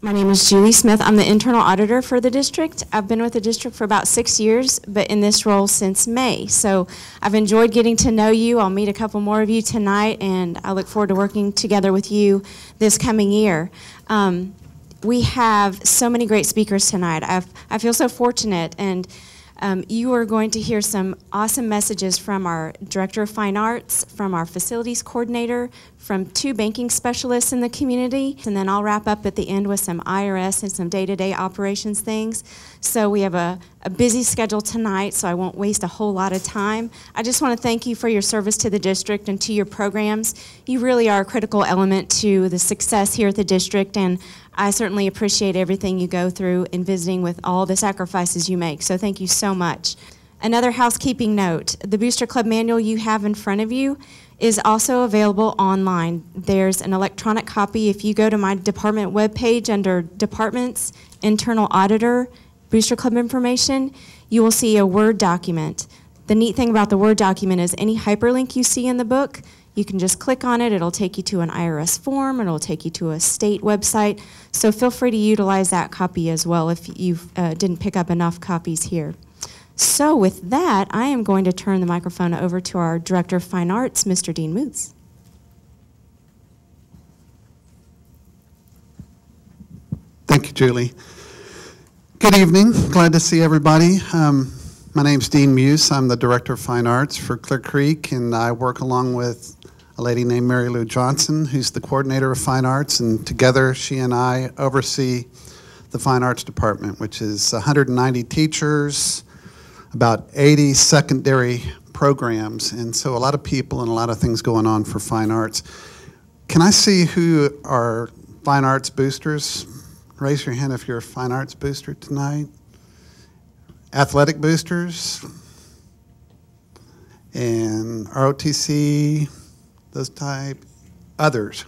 My name is Julie Smith. I'm the internal auditor for the district. I've been with the district for about 6 years, but in this role since May. So I've enjoyed getting to know you. I'll meet a couple more of you tonight, and I look forward to working together with you this coming year. We have so many great speakers tonight. I feel so fortunate, and you are going to hear some awesome messages from our Director of Fine Arts, from our Facilities Coordinator, from 2 banking specialists in the community, and then I'll wrap up at the end with some IRS and some day-to-day operations things. So we have a busy schedule tonight, so I won't waste a whole lot of time. I just want to thank you for your service to the district and to your programs. You really are a critical element to the success here at the district, and I certainly appreciate everything you go through in visiting with all the sacrifices you make, so thank you so much. Another housekeeping note, the Booster Club manual you have in front of you is also available online. There's an electronic copy. If you go to my department webpage under Departments, Internal Auditor, Booster Club Information, you will see a Word document. The neat thing about the Word document is any hyperlink you see in the book, you can just click on it. It'll take you to an IRS form. It'll take you to a state website. So feel free to utilize that copy as well if you didn't pick up enough copies here. So with that, I am going to turn the microphone over to our Director of Fine Arts, Mr. Dean Muths. Thank you, Julie. Good evening. Glad to see everybody. My name's Dean Muths. I'm the Director of Fine Arts for Clear Creek, and I work along with a lady named Mary Lou Johnson, who's the Coordinator of Fine Arts, and together she and I oversee the Fine Arts Department, which is 190 teachers, about 80 secondary programs, and so a lot of people and a lot of things going on for fine arts. Can I see who are fine arts boosters? Raise your hand if you're a fine arts booster tonight. Athletic boosters and ROTC, those type, others.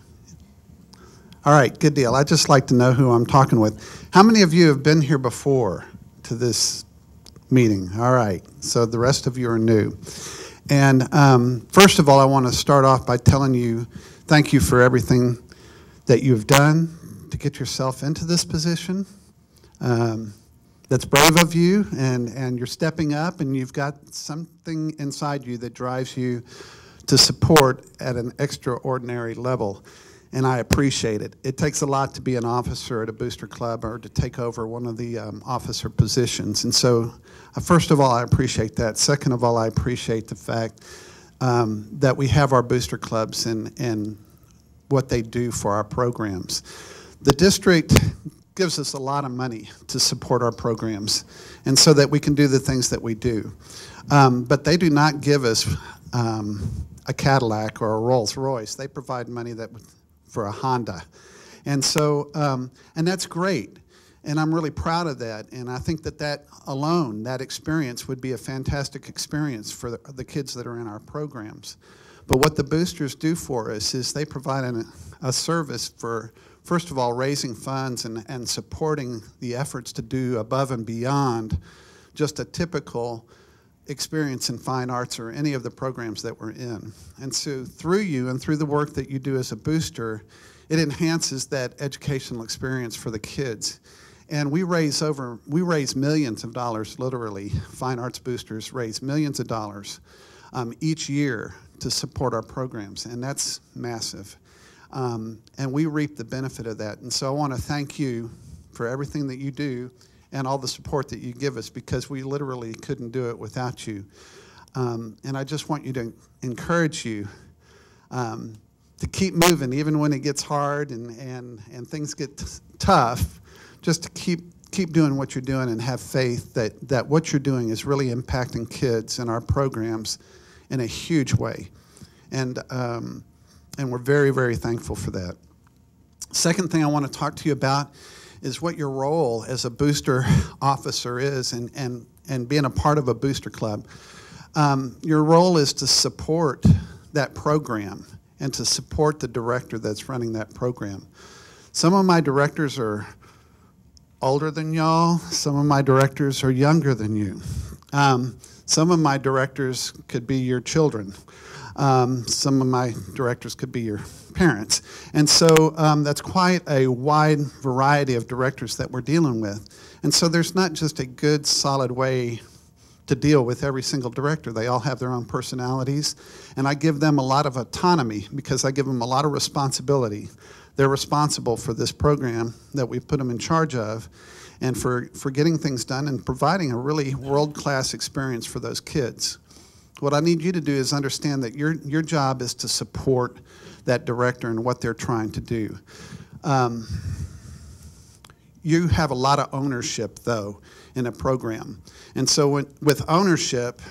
All right, good deal. I'd just like to know who I'm talking with. How many of you have been here before to this meeting? All right, so the rest of you are new. And first of all, I want to start off by telling you thank you for everything that you've done to get yourself into this position. That's brave of you, and you're stepping up, and you've got something inside you that drives you to support at an extraordinary level, and I appreciate it. It takes a lot to be an officer at a booster club or to take over one of the officer positions, and so first of all, I appreciate that. Second of all, I appreciate the fact that we have our booster clubs and what they do for our programs. The district gives us a lot of money to support our programs and so that we can do the things that we do. But they do not give us a Cadillac or a Rolls Royce. They provide money for a Honda. And so, and that's great. And I'm really proud of that. And I think that alone, that experience would be a fantastic experience for the kids that are in our programs. But what the boosters do for us is they provide a service for, first of all, raising funds and supporting the efforts to do above and beyond just a typical experience in fine arts or any of the programs that we're in. And so through you and through the work that you do as a booster, it enhances that educational experience for the kids. And we raise millions of dollars, literally. Fine arts boosters raise millions of dollars each year to support our programs, and that's massive. And we reap the benefit of that. And so I want to thank you for everything that you do and all the support that you give us, because we literally couldn't do it without you. And I just want you to encourage you to keep moving, even when it gets hard and things get tough, just to keep doing what you're doing and have faith that what you're doing is really impacting kids in our programs in a huge way. And we're very, very thankful for that. Second thing I want to talk to you about is what your role as a booster officer is and being a part of a booster club. Your role is to support that program and to support the director that's running that program. Some of my directors are older than y'all. Some of my directors are younger than you. Some of my directors could be your children. Some of my directors could be your parents. And so that's quite a wide variety of directors that we're dealing with. And so there's not just a good, solid way to deal with every single director. They all have their own personalities, and I give them a lot of autonomy because I give them a lot of responsibility. They're responsible for this program that we've put them in charge of, and for getting things done and providing a really world-class experience for those kids. What I need you to do is understand that your job is to support that director and what they're trying to do. You have a lot of ownership, though, in a program. And so with ownership,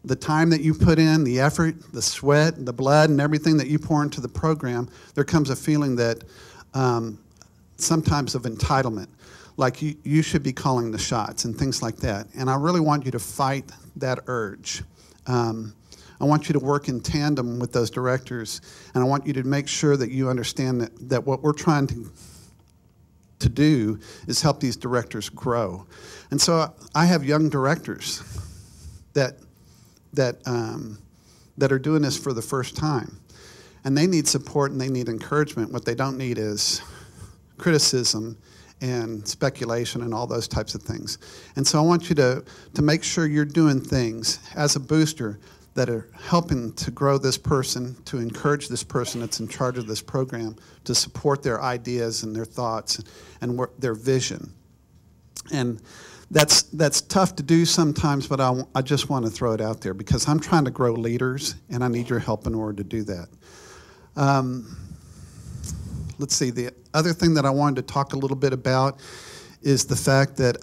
the time that you put in, the effort, the sweat, the blood, and everything that you pour into the program, there comes a feeling that sometimes of entitlement, like you should be calling the shots and things like that. And I really want you to fight that urge. I want you to work in tandem with those directors, and I want you to make sure that you understand that what we're trying to do is help these directors grow. And so I have young directors that are doing this for the first time, and they need support and they need encouragement. What they don't need is criticism and speculation and all those types of things. And so I want you to make sure you're doing things as a booster that are helping to grow this person, to encourage this person that's in charge of this program, to support their ideas and their thoughts and their vision. And that's tough to do sometimes, but I just want to throw it out there because I'm trying to grow leaders, and I need your help in order to do that. Let's see, the other thing that I wanted to talk a little bit about is the fact that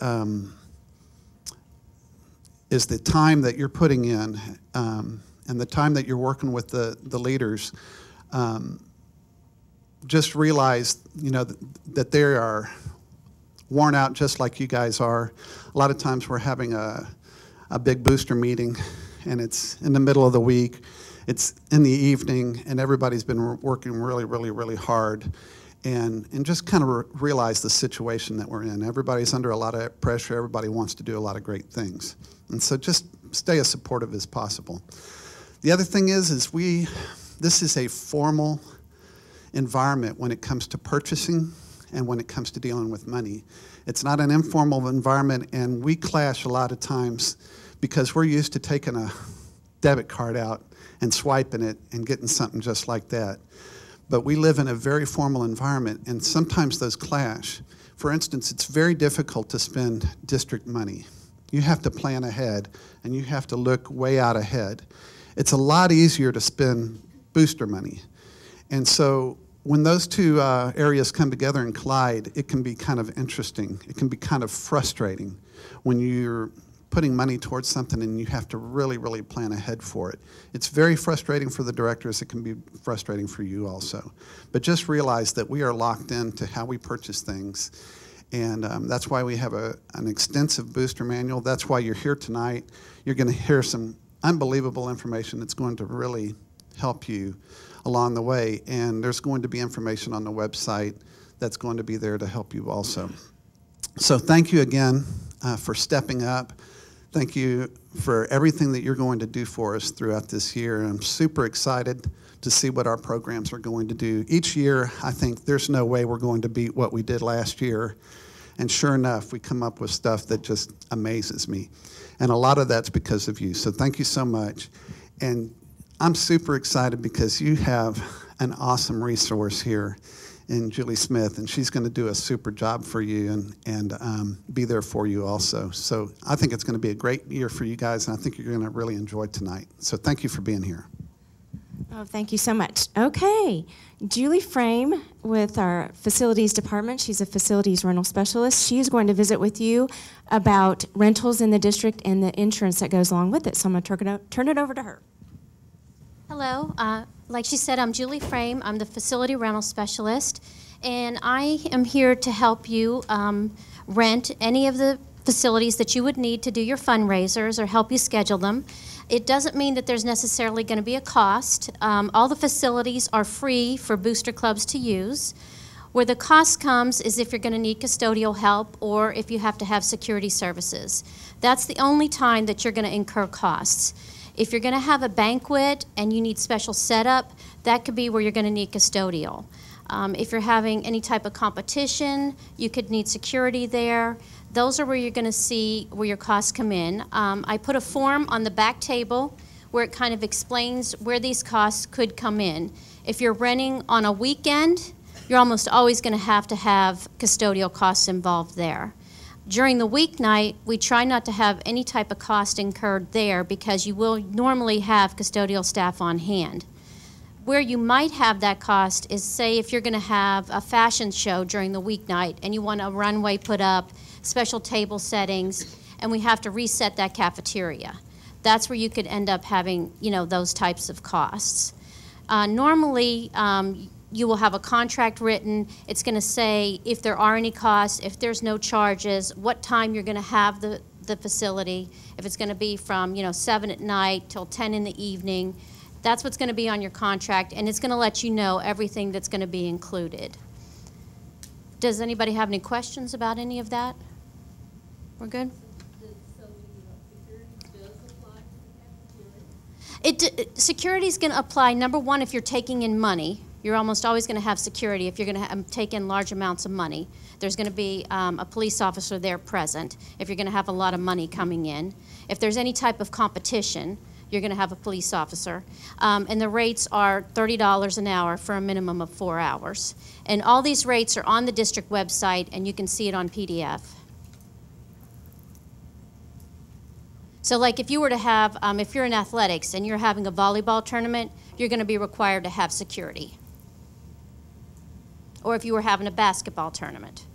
is the time that you're putting in and the time that you're working with the leaders. Just realize, that they are worn out just like you guys are. A lot of times we're having a big booster meeting, and it's in the middle of the week. It's in the evening, and everybody's been working really, really, really hard. And just kind of realize the situation that we're in. Everybody's under a lot of pressure. Everybody wants to do a lot of great things. And so just stay as supportive as possible. The other thing is this is a formal environment when it comes to purchasing and when it comes to dealing with money. It's not an informal environment, and we clash a lot of times because we're used to taking a debit card out and swiping it and getting something just like that. But we live in a very formal environment, and sometimes those clash. For instance, it's very difficult to spend district money. You have to plan ahead, and you have to look way out ahead. It's a lot easier to spend booster money. And so when those two areas come together and collide, it can be kind of interesting. It can be kind of frustrating when you're putting money towards something and you have to really, really plan ahead for it. It's very frustrating for the directors. It can be frustrating for you also. But just realize that we are locked into how we purchase things. And that's why we have an extensive booster manual. That's why you're here tonight. You're going to hear some unbelievable information that's going to really help you along the way. And there's going to be information on the website that's going to be there to help you also. So thank you again for stepping up. Thank you for everything that you're going to do for us throughout this year. I'm super excited to see what our programs are going to do. Each year, I think there's no way we're going to beat what we did last year. And sure enough, we come up with stuff that just amazes me. And a lot of that's because of you. So thank you so much. And I'm super excited because you have an awesome resource here in Julie Smith, and she's going to do a super job for you and be there for you also. So I think it's going to be a great year for you guys, and I think you're going to really enjoy tonight. So thank you for being here. Oh, thank you so much. Okay, Julie Frame with our facilities department. She's a facilities rental specialist. She is going to visit with you about rentals in the district and the insurance that goes along with it. So I'm going to turn it over to her. Hello. Like she said, I'm Julie Frame. I'm the facility rental specialist, and I am here to help you rent any of the facilities that you would need to do your fundraisers or help you schedule them. It doesn't mean that there's necessarily going to be a cost. All the facilities are free for booster clubs to use. Where the cost comes is if you're going to need custodial help or if you have to have security services. That's the only time that you're going to incur costs. If you're going to have a banquet and you need special setup, that could be where you're going to need custodial. If you're having any type of competition, you could need security there. Those are where you're going to see where your costs come in. I put a form on the back table where it kind of explains where these costs could come in. If you're renting on a weekend, you're almost always going to have custodial costs involved there. During the weeknight, we try not to have any type of cost incurred there because you will normally have custodial staff on hand. Where you might have that cost is, say, if you're going to have a fashion show during the weeknight and you want a runway put up, special table settings, and we have to reset that cafeteria. That's where you could end up having, those types of costs. Normally, you will have a contract written. It's going to say if there are any costs, if there's no charges, what time you're going to have the facility, if it's going to be from 7 at night till 10 in the evening. That's what's going to be on your contract, and it's going to let you know everything that's going to be included. Does anybody have any questions about any of that? We're good? Security is going to apply, number one, if you're taking in money. You're almost always going to have security if you're going to take in large amounts of money. There's going to be a police officer there present if you're going to have a lot of money coming in. If there's any type of competition, you're going to have a police officer. And the rates are $30 an hour for a minimum of 4 hours. And all these rates are on the district website, and you can see it on PDF. So like if you were to have, if you're in athletics and you're having a volleyball tournament, you're going to be required to have security. Or if you were having a basketball tournament.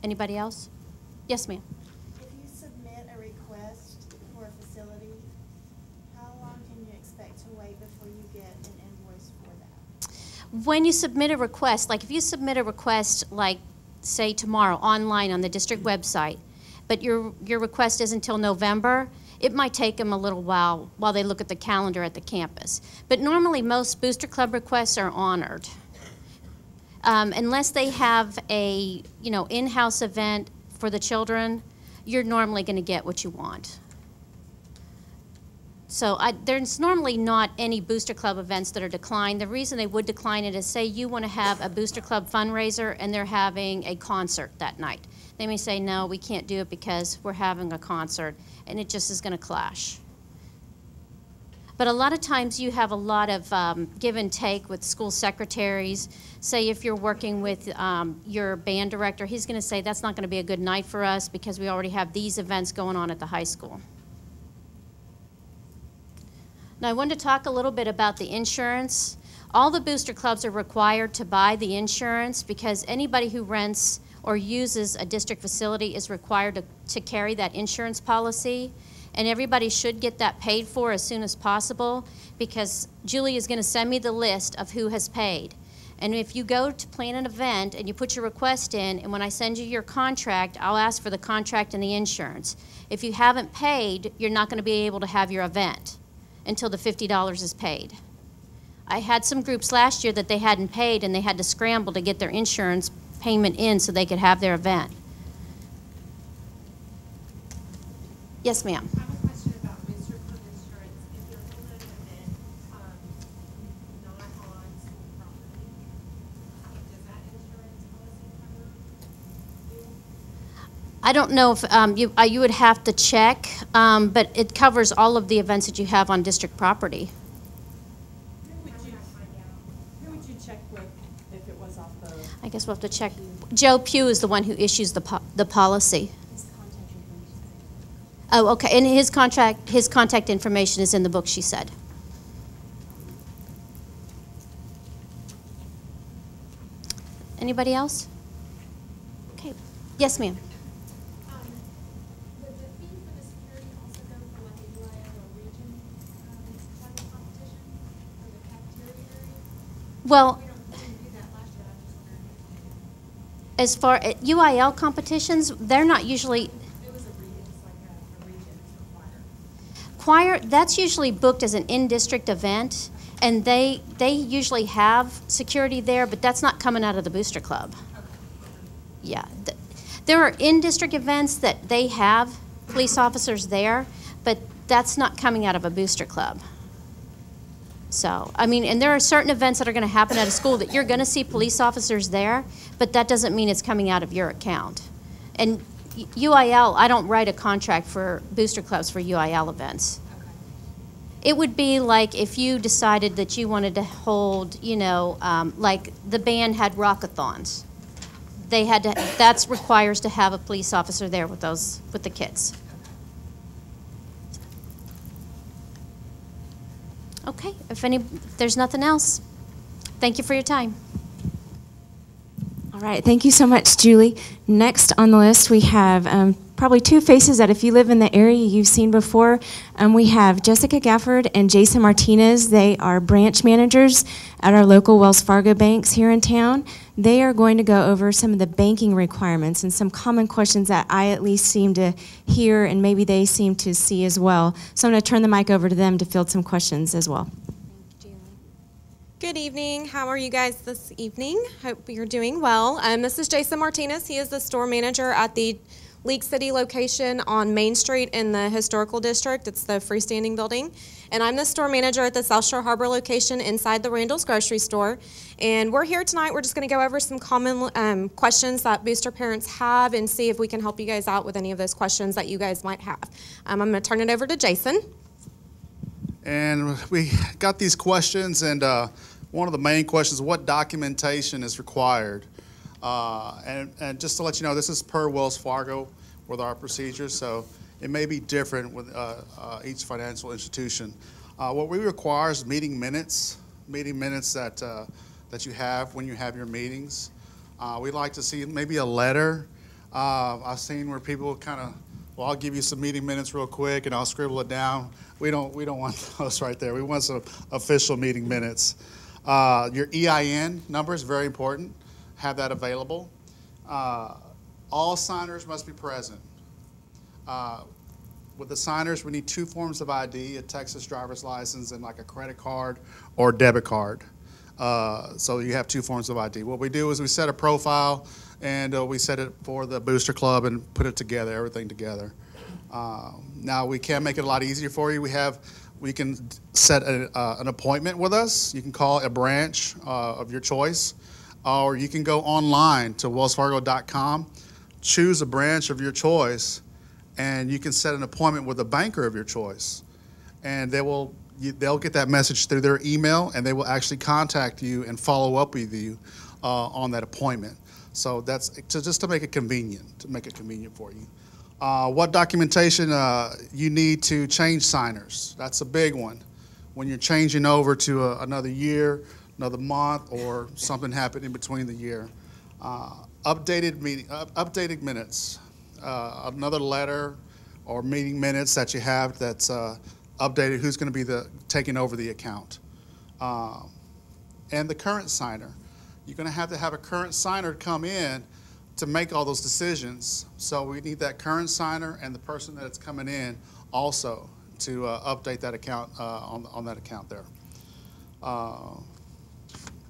Anybody else? Yes, ma'am. If you submit a request for a facility, how long can you expect to wait before you get an invoice for that? When you submit a request, like if you submit a request, like say tomorrow online on the district website, but your request is until November, it might take them a little while they look at the calendar at the campus. But normally most Booster Club requests are honored. Unless they have a in-house event for the children, you're normally going to get what you want. So there's normally not any Booster Club events that are declined. The reason they would decline it is, say you want to have a Booster Club fundraiser and they're having a concert that night. They may say, no, we can't do it because we're having a concert, and it just is going to clash. But a lot of times you have a lot of give and take with school secretaries. Say if you're working with your band director, he's going to say that's not going to be a good night for us because we already have these events going on at the high school. Now I wanted to talk a little bit about the insurance. All the booster clubs are required to buy the insurance because anybody who rents or uses a district facility is required to carry that insurance policy. And everybody should get that paid for as soon as possible because Julie is going to send me the list of who has paid. And if you go to plan an event and you put your request in, and when I send you your contract, I'll ask for the contract and the insurance. If you haven't paid, you're not going to be able to have your event until the $50 is paid. I had some groups last year that they hadn't paid and they had to scramble to get their insurance payment in so they could have their event. Yes, ma'am. I have a question about Booster Club insurance. If you're holding an event not on school property, does that insurance policy cover you? I don't know if you would have to check, but it covers all of the events that you have on district property. Who would you check with if it was off the? I guess we'll have to check. Joe Pugh is the one who issues the policy. Oh, okay, and his contact information is in the book, she said. Anybody else? Okay, yes, ma'am. Would the fee for the security also go for like a UIL or region type of competition for the cafeteria area? Well, We didn't do that last year, I'm just wondering. as far as UIL competitions, they're not usually, It was like a region for choir, that's usually booked as an in-district event, and they usually have security there, but that's not coming out of the Booster Club. Yeah. There are in-district events that they have police officers there, but that's not coming out of a booster club. So, I mean, and there are certain events that are going to happen at a school that you're going to see police officers there, but that doesn't mean it's coming out of your account. And UIL, I don't write a contract for booster clubs for UIL events. It would be like if you decided that you wanted to hold, you know, like the band had rockathons. They had to, that requires to have a police officer there with the kids. Okay, if there's nothing else, thank you for your time. All right, thank you so much, Julie. Next on the list, we have probably two faces that if you live in the area, you've seen before. We have Jessica Gafford and Jason Martinez. They are branch managers at our local Wells Fargo banks here in town. They are going to go over some of the banking requirements and some common questions that I at least seem to hear and maybe they seem to see as well. So I'm going to turn the mic over to them to field some questions as well. Good evening. How are you guys this evening? Hope you're doing well. This is Jason Martinez. He is the store manager at the League City location on Main Street in the Historical District. It's the freestanding building. And I'm the store manager at the South Shore Harbor location inside the Randall's grocery store. And we're here tonight. We're just going to go over some common questions that booster parents have and see if we can help you guys out with any of those questions that you guys might have. I'm going to turn it over to Jason. And we got these questions, and one of the main questions, what documentation is required? And just to let you know, this is per Wells Fargo with our procedures, so it may be different with each financial institution. What we require is meeting minutes that you have when you have your meetings. We'd like to see maybe a letter. I've seen where people kind of, well, I'll give you some meeting minutes real quick and I'll scribble it down. We don't want those right there. We want some official meeting minutes. Your EIN number is very important. Have that available. All signers must be present. With the signers, we need 2 forms of ID, a Texas driver's license and like a credit card or debit card. So you have 2 forms of ID. What we do is we set a profile and we set it for the booster club and put it together, everything together. Now we can make it a lot easier for you. We can set an appointment with us. You can call a branch of your choice, or you can go online to wellsfargo.com, choose a branch of your choice, and you can set an appointment with a banker of your choice. And they'll get that message through their email, and they will actually contact you and follow up with you on that appointment. So that's just to make it convenient, for you. What documentation you need to change signers? That's a big one. When you're changing over to another year, another month, or something happened in between the year. Updated minutes. Another letter or meeting minutes that you have that's updated. Who's going to be taking over the account? And the current signer. You're going to have a current signer come in to make all those decisions. So we need that current signer and the person that's coming in also to update that account on that account there.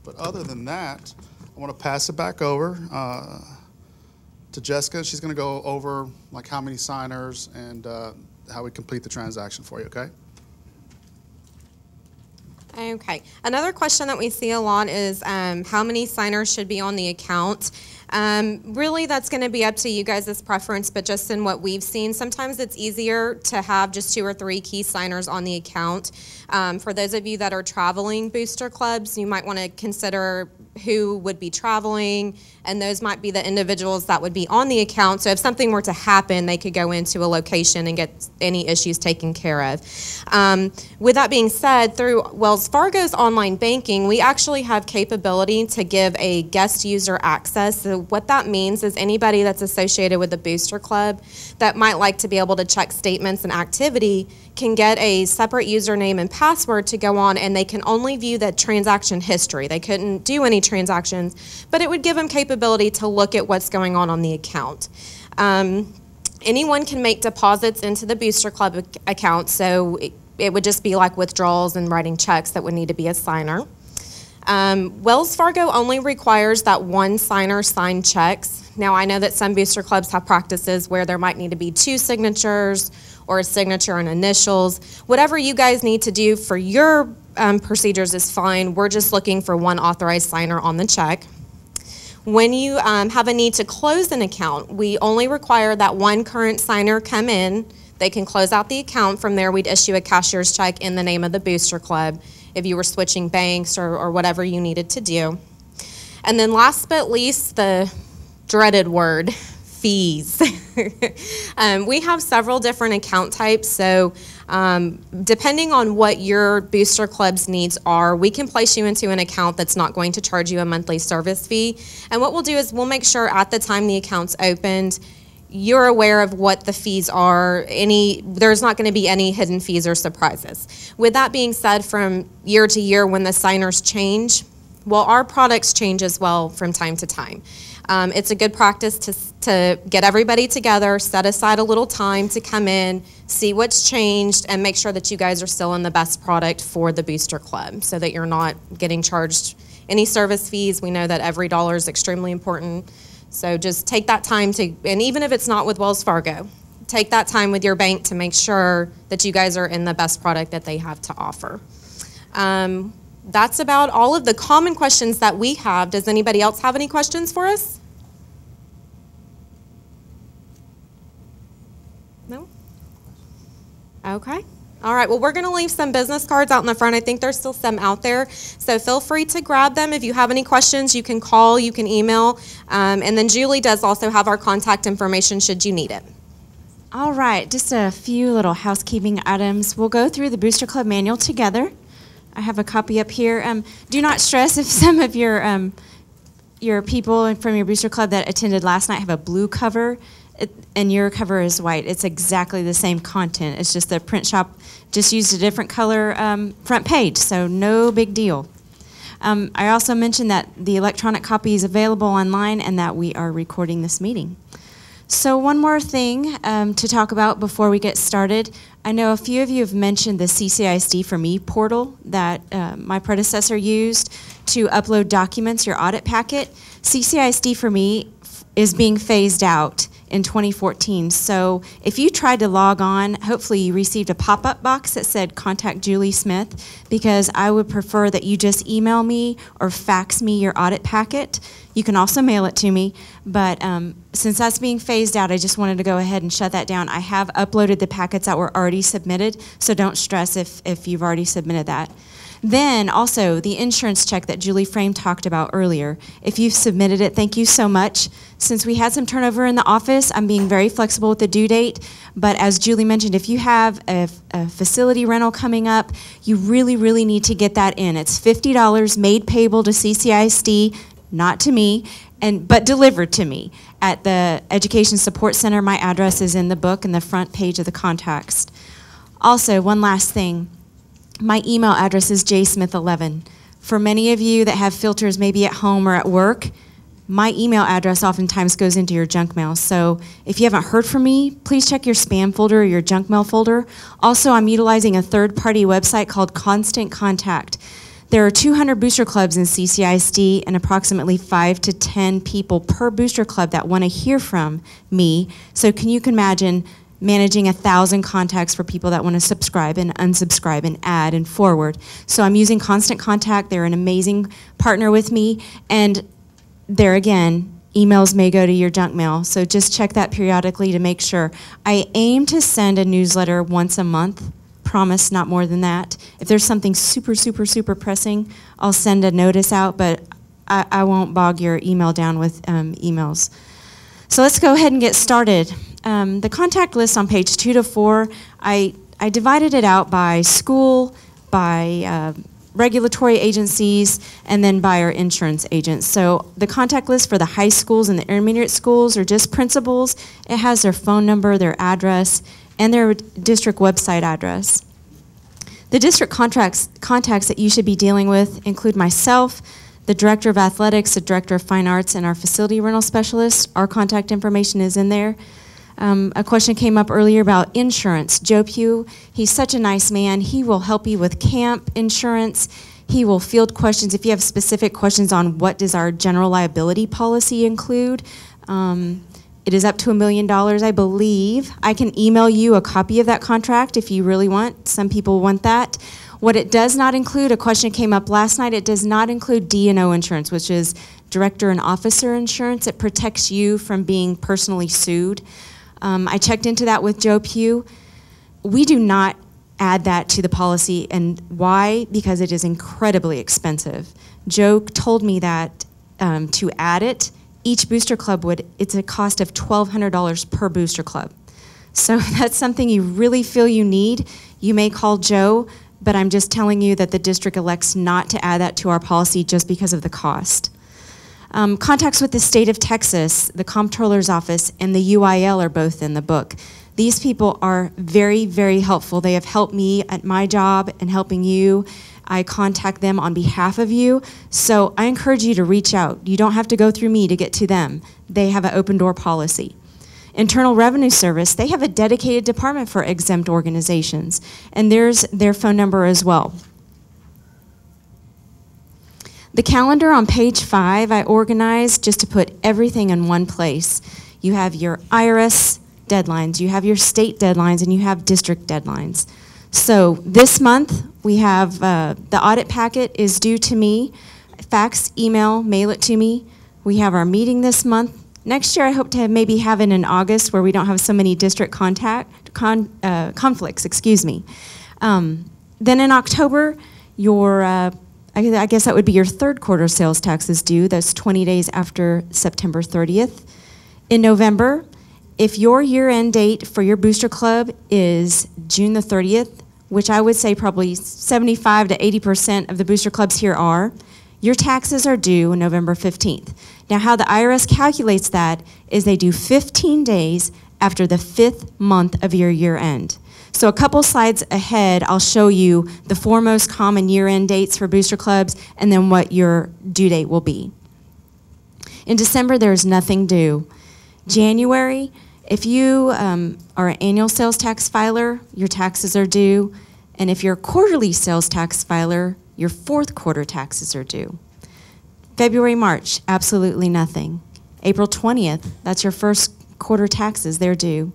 But other than that, I want to pass it back over to Jessica. She's going to go over like how many signers and how we complete the transaction for you, okay? Okay. Another question that we see a lot is how many signers should be on the account. Really, that's going to be up to you guys' preference, but just in what we've seen, sometimes it's easier to have just 2 or 3 key signers on the account. For those of you that are traveling booster clubs, you might want to consider who would be traveling, and those might be the individuals that would be on the account. So if something were to happen, they could go into a location and get any issues taken care of. With that being said, through Wells Fargo's online banking, we actually have capability to give a guest user access. So what that means is anybody that's associated with the booster club that might like to be able to check statements and activity can get a separate username and password to go on, and they can only view the transaction history. They couldn't do any transactions, but it would give them capability to look at what's going on the account. Anyone can make deposits into the booster club account, so it would just be like withdrawals and writing checks that would need to be a signer. Wells Fargo only requires that one signer sign checks. Now, I know that some booster clubs have practices where there might need to be 2 signatures or a signature and initials. Whatever you guys need to do for your procedures is fine. We're just looking for one authorized signer on the check. When you have a need to close an account, we only require that one current signer come in. They can close out the account. From there, we'd issue a cashier's check in the name of the booster club if you were switching banks or whatever you needed to do. And then last but least, the dreaded word, fees. We have several different account types, so depending on what your booster club's needs are, we can place you into an account that's not going to charge you a monthly service fee. And what we'll do is we'll make sure at the time the account's opened, you're aware of what the fees are. There's not going to be any hidden fees or surprises. With that being said, from year to year when the signers change, well, our products change as well from time to time. It's a good practice to get everybody together, set aside a little time to come in, see what's changed, and make sure that you guys are still in the best product for the booster club so that you're not getting charged any service fees. We know that every dollar is extremely important. So just take that time to, and even if it's not with Wells Fargo, take that time with your bank to make sure that you guys are in the best product that they have to offer. That's about all of the common questions that we have. Does anybody else have any questions for us? No? Okay. All right, well, we're going to leave some business cards out in the front. I think there's still some out there. So feel free to grab them. If you have any questions, you can call, you can email. And then Julie does also have our contact information should you need it. All right, just a few little housekeeping items. We'll go through the Booster Club manual together. I have a copy up here. Do not stress if some of your people from your Booster Club that attended last night have a blue cover and your cover is white. It's exactly the same content. It's just the print shop just used a different color front page, so no big deal. I also mentioned that the electronic copy is available online and that we are recording this meeting. So one more thing to talk about before we get started. I know a few of you have mentioned the CCISD for Me portal that my predecessor used to upload documents, your audit packet. CCISD for Me is being phased out in 2014. So if you tried to log on, hopefully you received a pop-up box that said contact Julie Smith, because I would prefer that you just email me or fax me your audit packet. You can also mail it to me, but since that's being phased out, I just wanted to go ahead and shut that down. I have uploaded the packets that were already submitted, so don't stress if you've already submitted that. Then also the insurance check that Julie Frame talked about earlier. If you've submitted it, thank you so much. Since we had some turnover in the office, I'm being very flexible with the due date. But as Julie mentioned, if you have a facility rental coming up, you really, really need to get that in. It's $50 made payable to CCISD, not to me, but delivered to me at the Education Support Center. My address is in the book and the front page of the contacts. Also, one last thing. My email address is jsmith11. For many of you that have filters maybe at home or at work, my email address oftentimes goes into your junk mail. So if you haven't heard from me, please check your spam folder or your junk mail folder. Also, I'm utilizing a third-party website called Constant Contact. There are 200 booster clubs in CCISD and approximately 5 to 10 people per booster club that want to hear from me. So can you imagine managing 1,000 contacts for people that want to subscribe and unsubscribe and add and forward. So I'm using Constant Contact. They're an amazing partner with me. And there again, emails may go to your junk mail. So just check that periodically to make sure. I aim to send a newsletter once a month. Promise not more than that. If there's something super, super, super pressing, I'll send a notice out, but I won't bog your email down with emails. So let's go ahead and get started. The contact list on page 2 to 4, I divided it out by school, by regulatory agencies, and then by our insurance agents. So the contact list for the high schools and the intermediate schools are just principals. It has their phone number, their address, and their district website address. The district contacts that you should be dealing with include myself, the Director of Athletics, the Director of Fine Arts, and our Facility Rental Specialist. Our contact information is in there. A question came up earlier about insurance. Joe Pugh, he's such a nice man. He will help you with camp insurance. He will field questions. If you have specific questions on what does our general liability policy include, it is up to $1 million, I believe. I can email you a copy of that contract if you really want. Some people want that. What it does not include, a question came up last night, it does not include D&O insurance, which is director and officer insurance. It protects you from being personally sued. I checked into that with Joe Pugh. We do not add that to the policy, and why? Because it is incredibly expensive. Joe told me that to add it, each booster club it's a cost of $1,200 per booster club. So if that's something you really feel you need, you may call Joe, but I'm just telling you that the district elects not to add that to our policy just because of the cost. Contacts with the state of Texas, the comptroller's office, and the UIL are both in the book. These people are very, very helpful. They have helped me at my job and helping you. I contact them on behalf of you. So I encourage you to reach out. You don't have to go through me to get to them. They have an open door policy. Internal Revenue Service, they have a dedicated department for exempt organizations, and there's their phone number as well. The calendar on page 5, I organized just to put everything in one place. You have your IRS deadlines, you have your state deadlines, and you have district deadlines. So this month, we have the audit packet is due to me. Fax, email, mail it to me. We have our meeting this month. Next year, I hope to maybe have it in August where we don't have so many district conflicts, excuse me. Then in October, your, I guess that would be your third quarter sales taxes due. That's 20 days after September 30th. In November, if your year-end date for your booster club is June the 30th, which I would say probably 75 to 80% of the booster clubs here are, your taxes are due November 15th. Now, how the IRS calculates that is they do 15 days after the 5th month of your year end. So a couple slides ahead, I'll show you the 4 most common year-end dates for booster clubs and then what your due date will be. In December, there's nothing due. January, if you are an annual sales tax filer, your taxes are due. And if you're a quarterly sales tax filer, your 4th quarter taxes are due. February, March, absolutely nothing. April 20th, that's your 1st quarter taxes, they're due.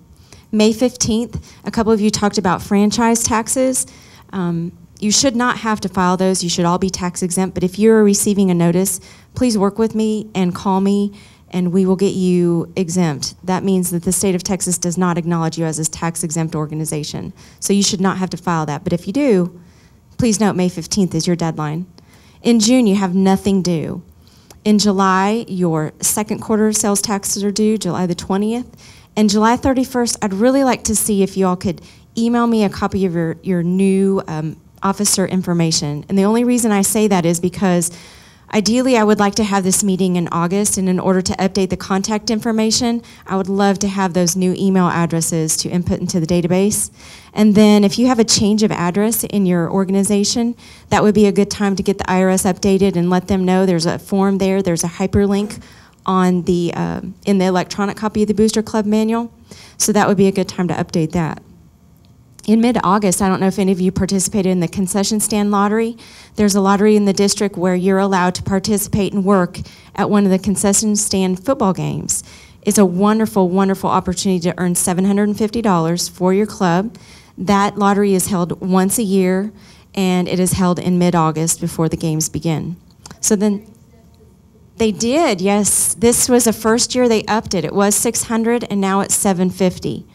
May 15th, a couple of you talked about franchise taxes. You should not have to file those. You should all be tax exempt. But if you're receiving a notice, please work with me and call me, and we will get you exempt. That means that the state of Texas does not acknowledge you as a tax exempt organization. So you should not have to file that. But if you do, please note May 15th is your deadline. In June, you have nothing due. In July, your 2nd quarter sales taxes are due, July the 20th. And July 31st, I'd really like to see if you all could email me a copy of your new officer information. And the only reason I say that is because ideally I would like to have this meeting in August, and in order to update the contact information, I would love to have those new email addresses to input into the database. And then if you have a change of address in your organization, that would be a good time to get the IRS updated and let them know there's a form there, there's a hyperlink on the in the electronic copy of the Booster Club manual. So that would be a good time to update that. In mid-August, I don't know if any of you participated in the concession stand lottery. There's a lottery in the district where you're allowed to participate and work at one of the concession stand football games. It's a wonderful, wonderful opportunity to earn $750 for your club. That lottery is held once a year, and it is held in mid-August before the games begin. So then, they did, yes. This was the first year they upped it. It was $600, and now it's $750.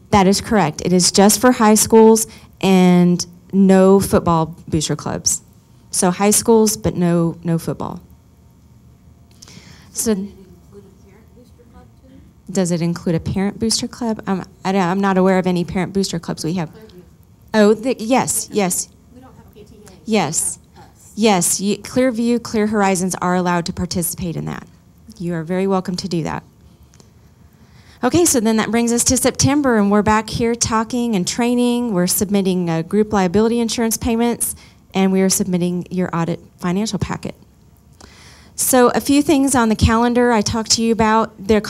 That is correct. It is just for high schools and no football booster clubs. So high schools, but no football. So, does it include a parent booster club? I'm not aware of any parent booster clubs we have. Oh, yes. We don't have PTA. Yes. Yes, Clearview, Clear Horizons are allowed to participate in that. You are very welcome to do that. Okay, so then that brings us to September, and we're back here talking and training. We're submitting group liability insurance payments, and we are submitting your audit financial packet. So a few things on the calendar I talked to you about. Their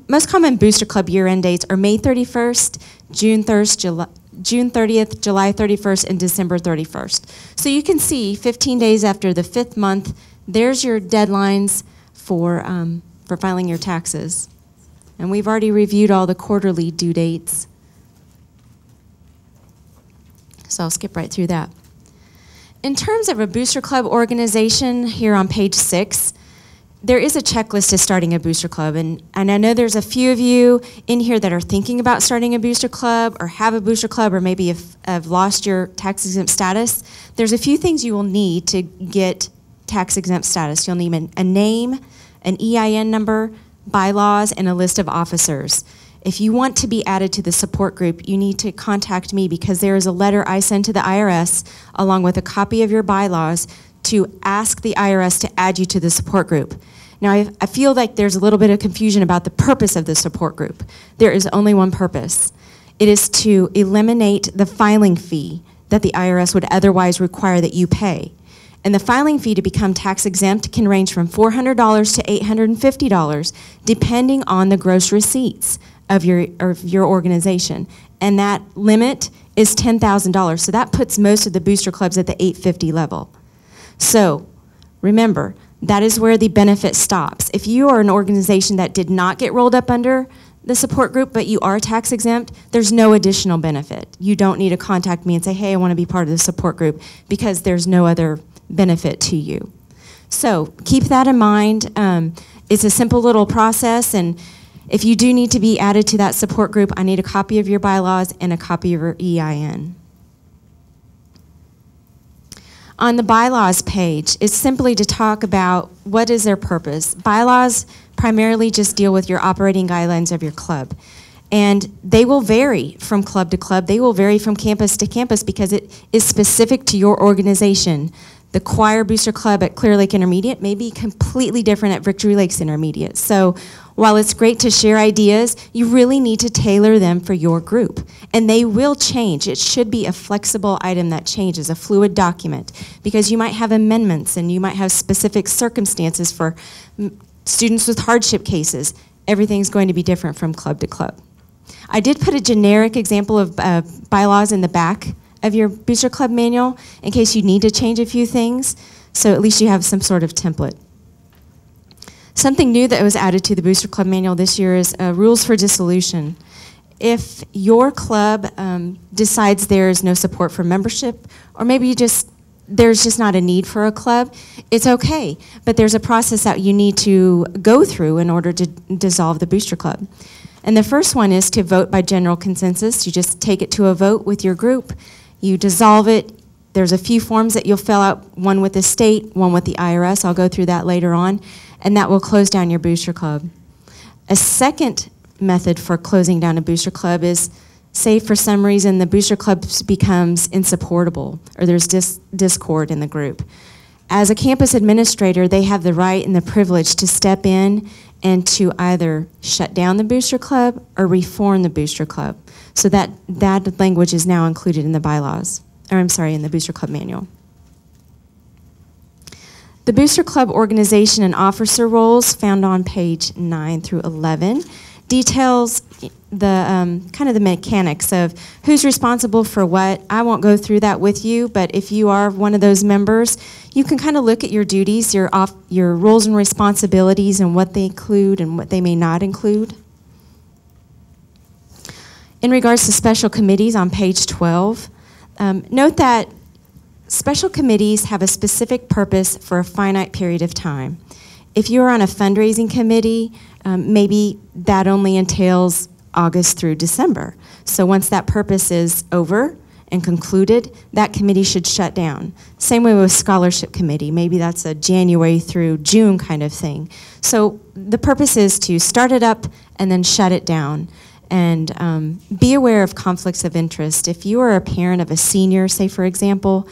most common Booster Club year-end dates are May 31st, June 30th, July 31st, and December 31st. So you can see 15 days after the 5th month, there's your deadlines for filing your taxes. And we've already reviewed all the quarterly due dates. So I'll skip right through that. In terms of a Booster Club organization, here on page 6, there is a checklist to starting a Booster Club. And I know there's a few of you in here that are thinking about starting a Booster Club or have a Booster Club or maybe have lost your tax exempt status. There's a few things you will need to get tax exempt status. You'll need a name, an EIN number, bylaws, and a list of officers. If you want to be added to the support group, you need to contact me because there is a letter I send to the IRS along with a copy of your bylaws to ask the IRS to add you to the support group. Now, I feel like there's a little bit of confusion about the purpose of the support group. There is only one purpose. It is to eliminate the filing fee that the IRS would otherwise require that you pay. And the filing fee to become tax exempt can range from $400 to $850, depending on the gross receipts of your organization. And that limit is $10,000. So that puts most of the booster clubs at the $850 level. So remember, that is where the benefit stops. If you are an organization that did not get rolled up under the support group, but you are tax exempt, there's no additional benefit. You don't need to contact me and say, hey, I want to be part of the support group, because there's no other benefit to you. So keep that in mind. It's a simple little process, and if you do need to be added to that support group, I need a copy of your bylaws and a copy of your EIN. On the bylaws page, it's simply to talk about what is their purpose. Bylaws primarily just deal with your operating guidelines of your club. And they will vary from club to club. They will vary from campus to campus because it is specific to your organization. The choir booster club at Clear Lake Intermediate may be completely different at Victory Lakes Intermediate. So while it's great to share ideas, you really need to tailor them for your group. And they will change. It should be a flexible item that changes, a fluid document, because you might have amendments and you might have specific circumstances for students with hardship cases. Everything's going to be different from club to club. I did put a generic example of bylaws in the back of your Booster Club manual in case you need to change a few things, so at least you have some sort of template. Something new that was added to the Booster Club manual this year is rules for dissolution. If your club decides there is no support for membership, or maybe there's just not a need for a club, it's okay, but there's a process that you need to go through in order to dissolve the Booster Club. And the first one is to vote by general consensus. You just take it to a vote with your group. You dissolve it. There's a few forms that you'll fill out, one with the state, one with the IRS. I'll go through that later on. And that will close down your Booster Club. A second method for closing down a Booster Club is, say for some reason the Booster Club becomes insupportable or there's discord in the group. As a campus administrator, they have the right and the privilege to step in and to either shut down the Booster Club or reform the Booster Club. So that language is now included in the bylaws, or I'm sorry, in the Booster Club manual. The Booster Club organization and officer roles found on page 9 through 11 details the kind of the mechanics of who's responsible for what. I won't go through that with you, but if you are one of those members, you can kind of look at your duties, your roles and responsibilities and what they include and what they may not include. In regards to special committees on page 12, note that special committees have a specific purpose for a finite period of time. If you're on a fundraising committee, maybe that only entails August through December. So once that purpose is over and concluded, that committee should shut down. Same way with scholarship committee. Maybe that's a January through June kind of thing. So the purpose is to start it up and then shut it down. And be aware of conflicts of interest. If you are a parent of a senior, say for example,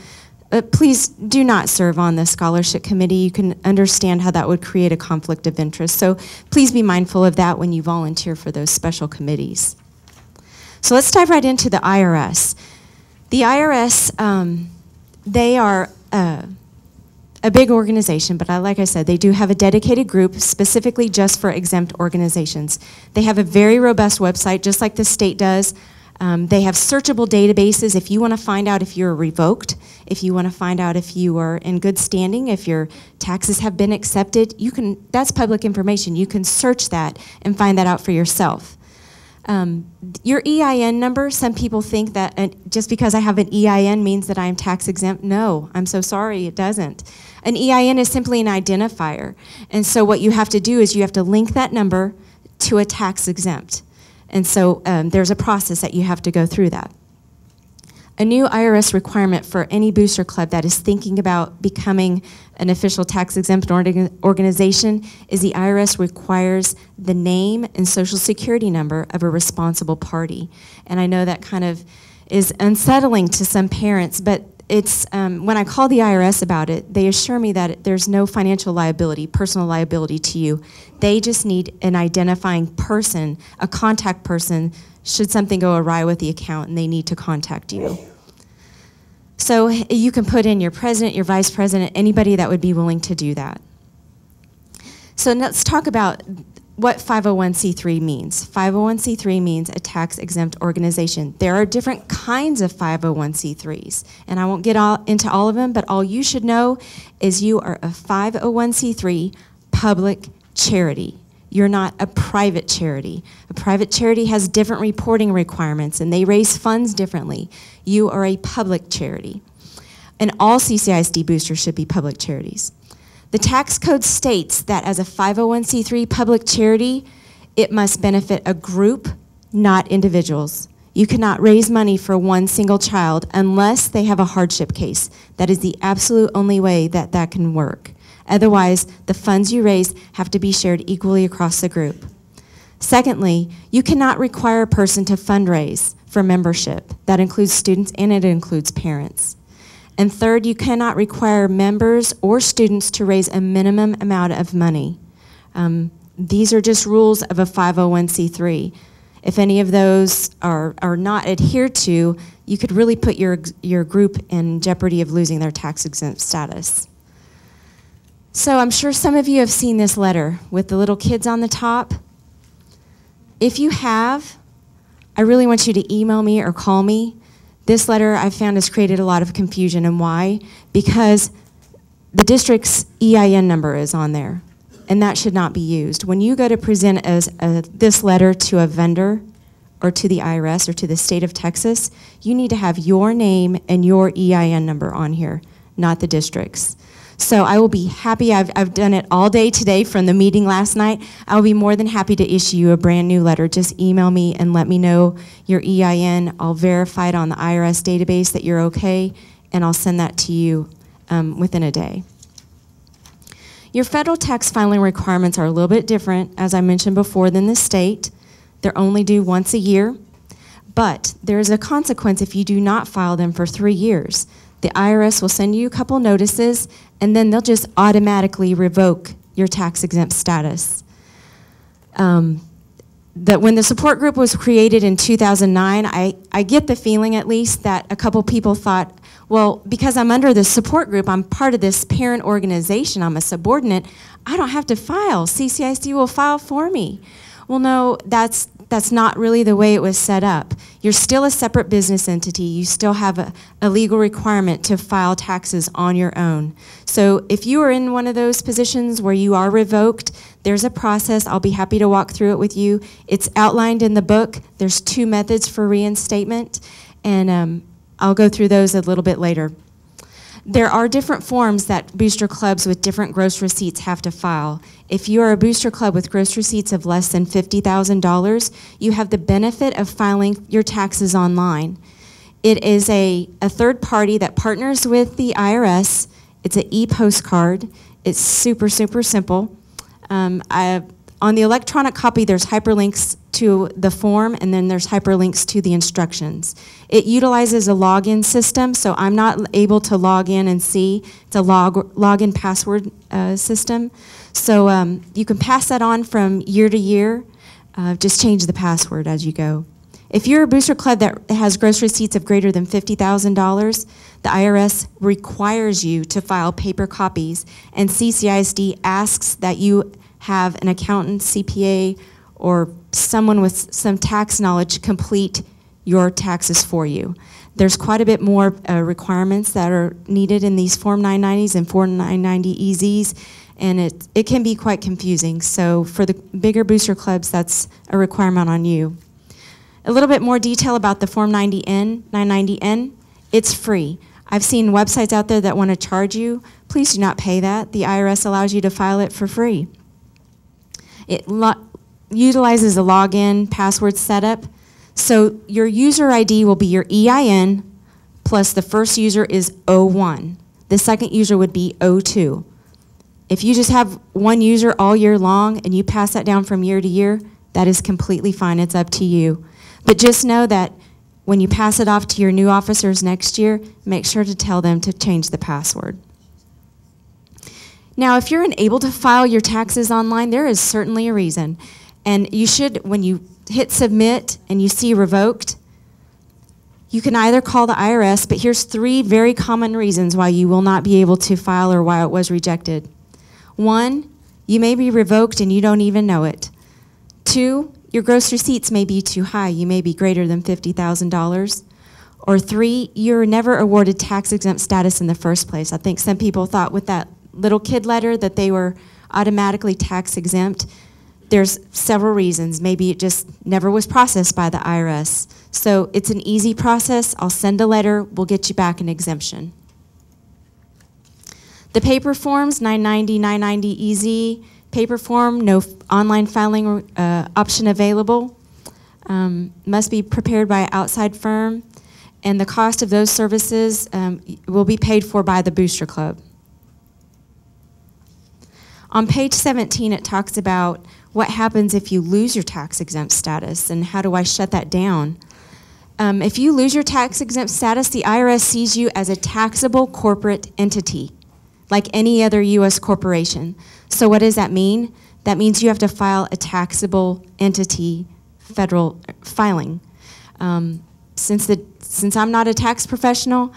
please do not serve on the scholarship committee. You can understand how that would create a conflict of interest. So please be mindful of that when you volunteer for those special committees. So let's dive right into the IRS. The IRS, they are a big organization, but like I said, they do have a dedicated group specifically just for exempt organizations. They have a very robust website, just like the state does. They have searchable databases if you want to find out if you're revoked, if you want to find out if you are in good standing, if your taxes have been accepted. That's public information. You can search that and find that out for yourself. Your EIN number, some people think that just because I have an EIN means that I am tax exempt. No, I'm so sorry, it doesn't. An EIN is simply an identifier. And so what you have to do is you have to link that number to a tax exempt. And so there's a process that you have to go through that. A new IRS requirement for any booster club that is thinking about becoming an official tax-exempt organization is the IRS requires the name and social security number of a responsible party. And I know that kind of is unsettling to some parents, but it's when I call the IRS about it, they assure me that there's no financial liability, personal liability to you. They just need an identifying person, a contact person, should something go awry with the account and they need to contact you. So you can put in your president, your vice president, anybody that would be willing to do that. So let's talk about what 501c3 means. 501c3 means a tax-exempt organization. There are different kinds of 501c3s, and I won't get into all of them, but all you should know is you are a 501c3 public charity. You're not a private charity. A private charity has different reporting requirements, and they raise funds differently. You are a public charity. And all CCISD boosters should be public charities. The tax code states that as a 501c3 public charity, it must benefit a group, not individuals. You cannot raise money for one single child unless they have a hardship case. That is the absolute only way that that can work. Otherwise, the funds you raise have to be shared equally across the group. Secondly, you cannot require a person to fundraise for membership. That includes students and it includes parents. And third, you cannot require members or students to raise a minimum amount of money. These are just rules of a 501c3. If any of those are not adhered to, you could really put your group in jeopardy of losing their tax-exempt status. So I'm sure some of you have seen this letter with the little kids on the top. If you have, I really want you to email me or call me. This letter I've found has created a lot of confusion, and why? Because the district's EIN number is on there, and that should not be used. When you go to present this letter to a vendor or to the IRS or to the state of Texas, you need to have your name and your EIN number on here, not the district's. So I will be happy. I've done it all day today from the meeting last night. I will be more than happy to issue you a brand new letter. Just email me and let me know your EIN. I'll verify it on the IRS database that you're okay, and I'll send that to you within a day. Your federal tax filing requirements are a little bit different, as I mentioned before, than the state. They're only due once a year, but there is a consequence if you do not file them for 3 years. The IRS will send you a couple notices, and then they'll just automatically revoke your tax-exempt status. When the support group was created in 2009, I get the feeling at least that a couple people thought, well, because I'm under the support group, I'm part of this parent organization, I'm a subordinate, I don't have to file. CCISD will file for me. Well, no, that's not really the way it was set up. You're still a separate business entity. You still have a legal requirement to file taxes on your own. So if you are in one of those positions where you are revoked, there's a process. I'll be happy to walk through it with you. It's outlined in the book. There's 2 methods for reinstatement, and I'll go through those a little bit later. There are different forms that booster clubs with different gross receipts have to file. If you are a booster club with gross receipts of less than $50,000, you have the benefit of filing your taxes online. It is a third party that partners with the IRS. It's an e-postcard. It's super, super simple. On the electronic copy, there's hyperlinks to the form, and then there's hyperlinks to the instructions. It utilizes a login system, so I'm not able to log in and see. It's a login password system. So you can pass that on from year to year. Just change the password as you go. If you're a booster club that has gross receipts of greater than $50,000, the IRS requires you to file paper copies, and CCISD asks that you have an accountant, CPA, or someone with some tax knowledge complete your taxes for you. There's quite a bit more requirements that are needed in these Form 990s and Form 990 EZs, and it can be quite confusing. So for the bigger booster clubs, that's a requirement on you. A little bit more detail about the Form 990N, it's free. I've seen websites out there that want to charge you. Please do not pay that. The IRS allows you to file it for free. It utilizes a login password setup. So your user ID will be your EIN plus the first user is 01. The second user would be 02. If you just have one user all year long and you pass that down from year to year, that is completely fine. It's up to you. But just know that when you pass it off to your new officers next year, make sure to tell them to change the password. Now, if you're unable to file your taxes online, there is certainly a reason. And you should, when you hit submit and you see revoked, you can either call the IRS, but here's 3 very common reasons why you will not be able to file or why it was rejected. 1, you may be revoked and you don't even know it. 2, your gross receipts may be too high. You may be greater than $50,000. Or 3, you're never awarded tax-exempt status in the first place. I think some people thought with that little kid letter that they were automatically tax-exempt. There's several reasons. Maybe it just never was processed by the IRS. So it's an easy process. I'll send a letter. We'll get you back an exemption. The paper forms, 990, 990 EZ, paper form, no online filing option available. Must be prepared by an outside firm. And the cost of those services will be paid for by the booster club. On page 17, it talks about what happens if you lose your tax-exempt status and how do I shut that down. If you lose your tax-exempt status, the IRS sees you as a taxable corporate entity, like any other U.S. corporation. So what does that mean? That means you have to file a taxable entity federal filing. Since I'm not a tax professional,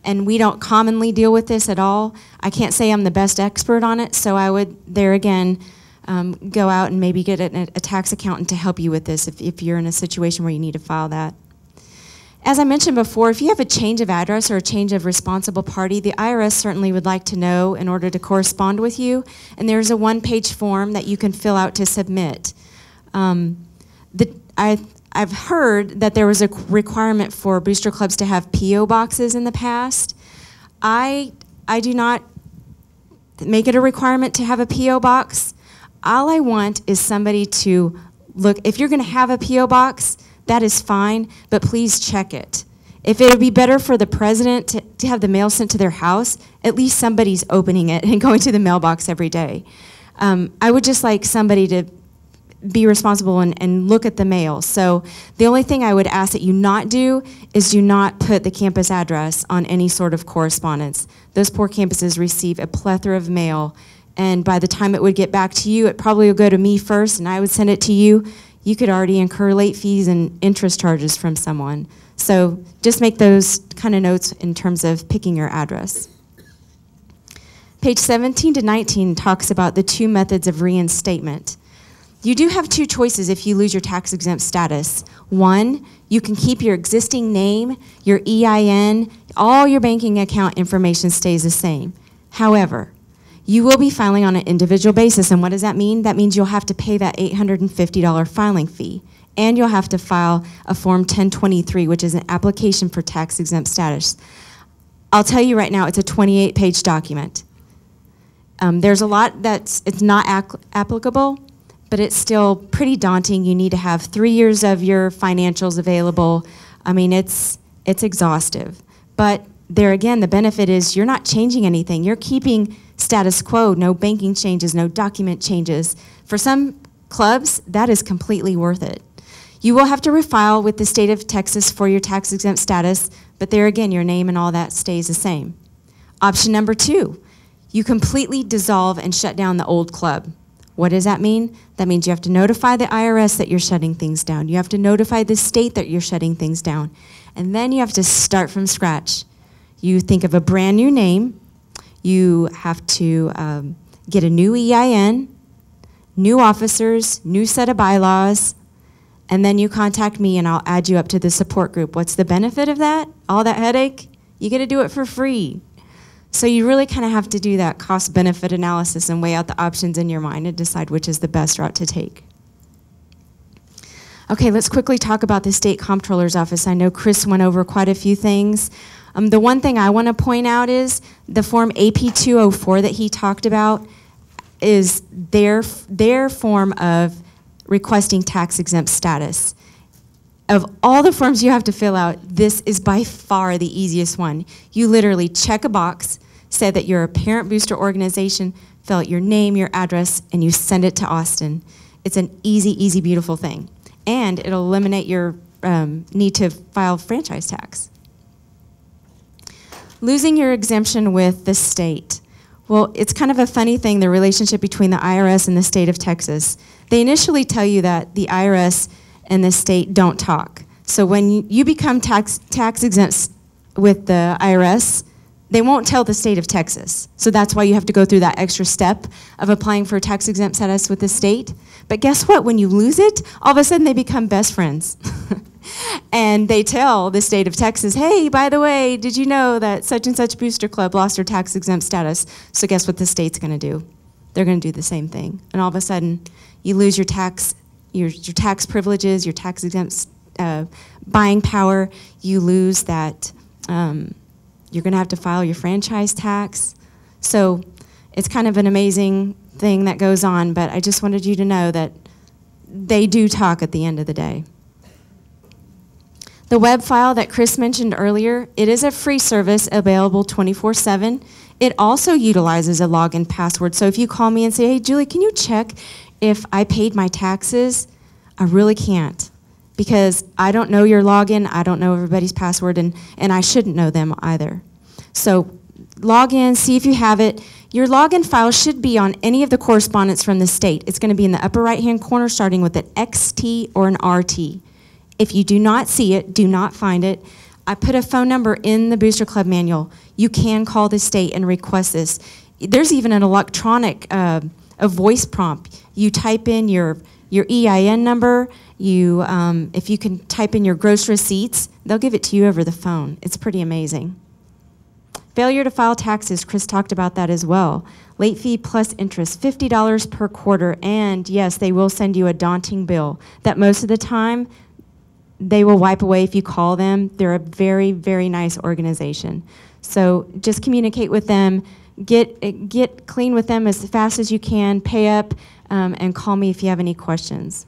and we don't commonly deal with this at all, I can't say I'm the best expert on it, so I would, there again, go out and maybe get a tax accountant to help you with this if you're in a situation where you need to file that. As I mentioned before, if you have a change of address or a change of responsible party, the IRS certainly would like to know in order to correspond with you, and there's a one-page form that you can fill out to submit. I've heard that there was a requirement for booster clubs to have P.O. boxes in the past. I do not make it a requirement to have a P.O. box. All I want is somebody to look. If you're going to have a P.O. box, that is fine, but please check it. If it would be better for the president to have the mail sent to their house, at least somebody's opening it and going to the mailbox every day. I would just like somebody to be responsible and look at the mail. So the only thing I would ask that you not do is do not put the campus address on any sort of correspondence. Those poor campuses receive a plethora of mail, and by the time it would get back to you, it probably would go to me first, and I would send it to you. You could already incur late fees and interest charges from someone. So just make those kind of notes in terms of picking your address. Page 17 to 19 talks about the 2 methods of reinstatement. You do have 2 choices if you lose your tax-exempt status. 1, you can keep your existing name, your EIN, all your banking account information stays the same. However, you will be filing on an individual basis, and what does that mean? That means you'll have to pay that $850 filing fee, and you'll have to file a Form 1023, which is an application for tax-exempt status. I'll tell you right now, it's a 28-page document. There's a lot it's not applicable, but it's still pretty daunting. You need to have 3 years of your financials available. I mean, it's exhaustive. But there again, the benefit is you're not changing anything. You're keeping status quo, no banking changes, no document changes. For some clubs, that is completely worth it. You will have to refile with the state of Texas for your tax-exempt status, but there again, your name and all that stays the same. Option number 2, you completely dissolve and shut down the old club. What does that mean? That means you have to notify the IRS that you're shutting things down. You have to notify the state that you're shutting things down. And then you have to start from scratch. You think of a brand new name. You have to get a new EIN, new officers, new set of bylaws, and then you contact me and I'll add you up to the support group. What's the benefit of that? All that headache? You get to do it for free. So you really kind of have to do that cost-benefit analysis and weigh out the options in your mind and decide which is the best route to take. Okay, let's quickly talk about the State Comptroller's Office. I know Chris went over quite a few things. The one thing I want to point out is the Form AP 204 that he talked about is their form of requesting tax-exempt status. Of all the forms you have to fill out, this is by far the easiest one. You literally check a box, say that you're a parent booster organization, fill out your name, your address, and you send it to Austin. It's an easy, easy, beautiful thing. And it'll eliminate your need to file franchise tax. Losing your exemption with the state. Well, it's kind of a funny thing, the relationship between the IRS and the state of Texas. They initially tell you that the IRS and the state don't talk. So when you become tax exempt with the IRS, they won't tell the state of Texas. So that's why you have to go through that extra step of applying for tax exempt status with the state. But guess what? When you lose it, all of a sudden they become best friends. And they tell the state of Texas, hey, by the way, did you know that such and such booster club lost their tax exempt status? So guess what the state's going to do? They're going to do the same thing. And all of a sudden, you lose your tax privileges, your tax exempt buying power. You lose that. You're going to have to file your franchise tax. So it's kind of an amazing thing that goes on, but I just wanted you to know that they do talk at the end of the day. The web file that Chris mentioned earlier, it is a free service available 24/7. It also utilizes a login password. So if you call me and say, hey, Julie, can you check if I paid my taxes? I really can't, because I don't know your login, I don't know everybody's password, and I shouldn't know them either. So log in, see if you have it. Your login file should be on any of the correspondence from the state. It's going to be in the upper right-hand corner starting with an XT or an RT. If you do not see it, do not find it, I put a phone number in the Booster Club manual. You can call the state and request this. There's even an electronic, a voice prompt. You type in your EIN number. If you can type in your gross receipts, they'll give it to you over the phone. It's pretty amazing. Failure to file taxes, Chris talked about that as well. Late fee plus interest, $50 per quarter, and yes, they will send you a daunting bill that most of the time they will wipe away if you call them. They're a very, very nice organization. So just communicate with them, get clean with them as fast as you can, pay up, and call me if you have any questions.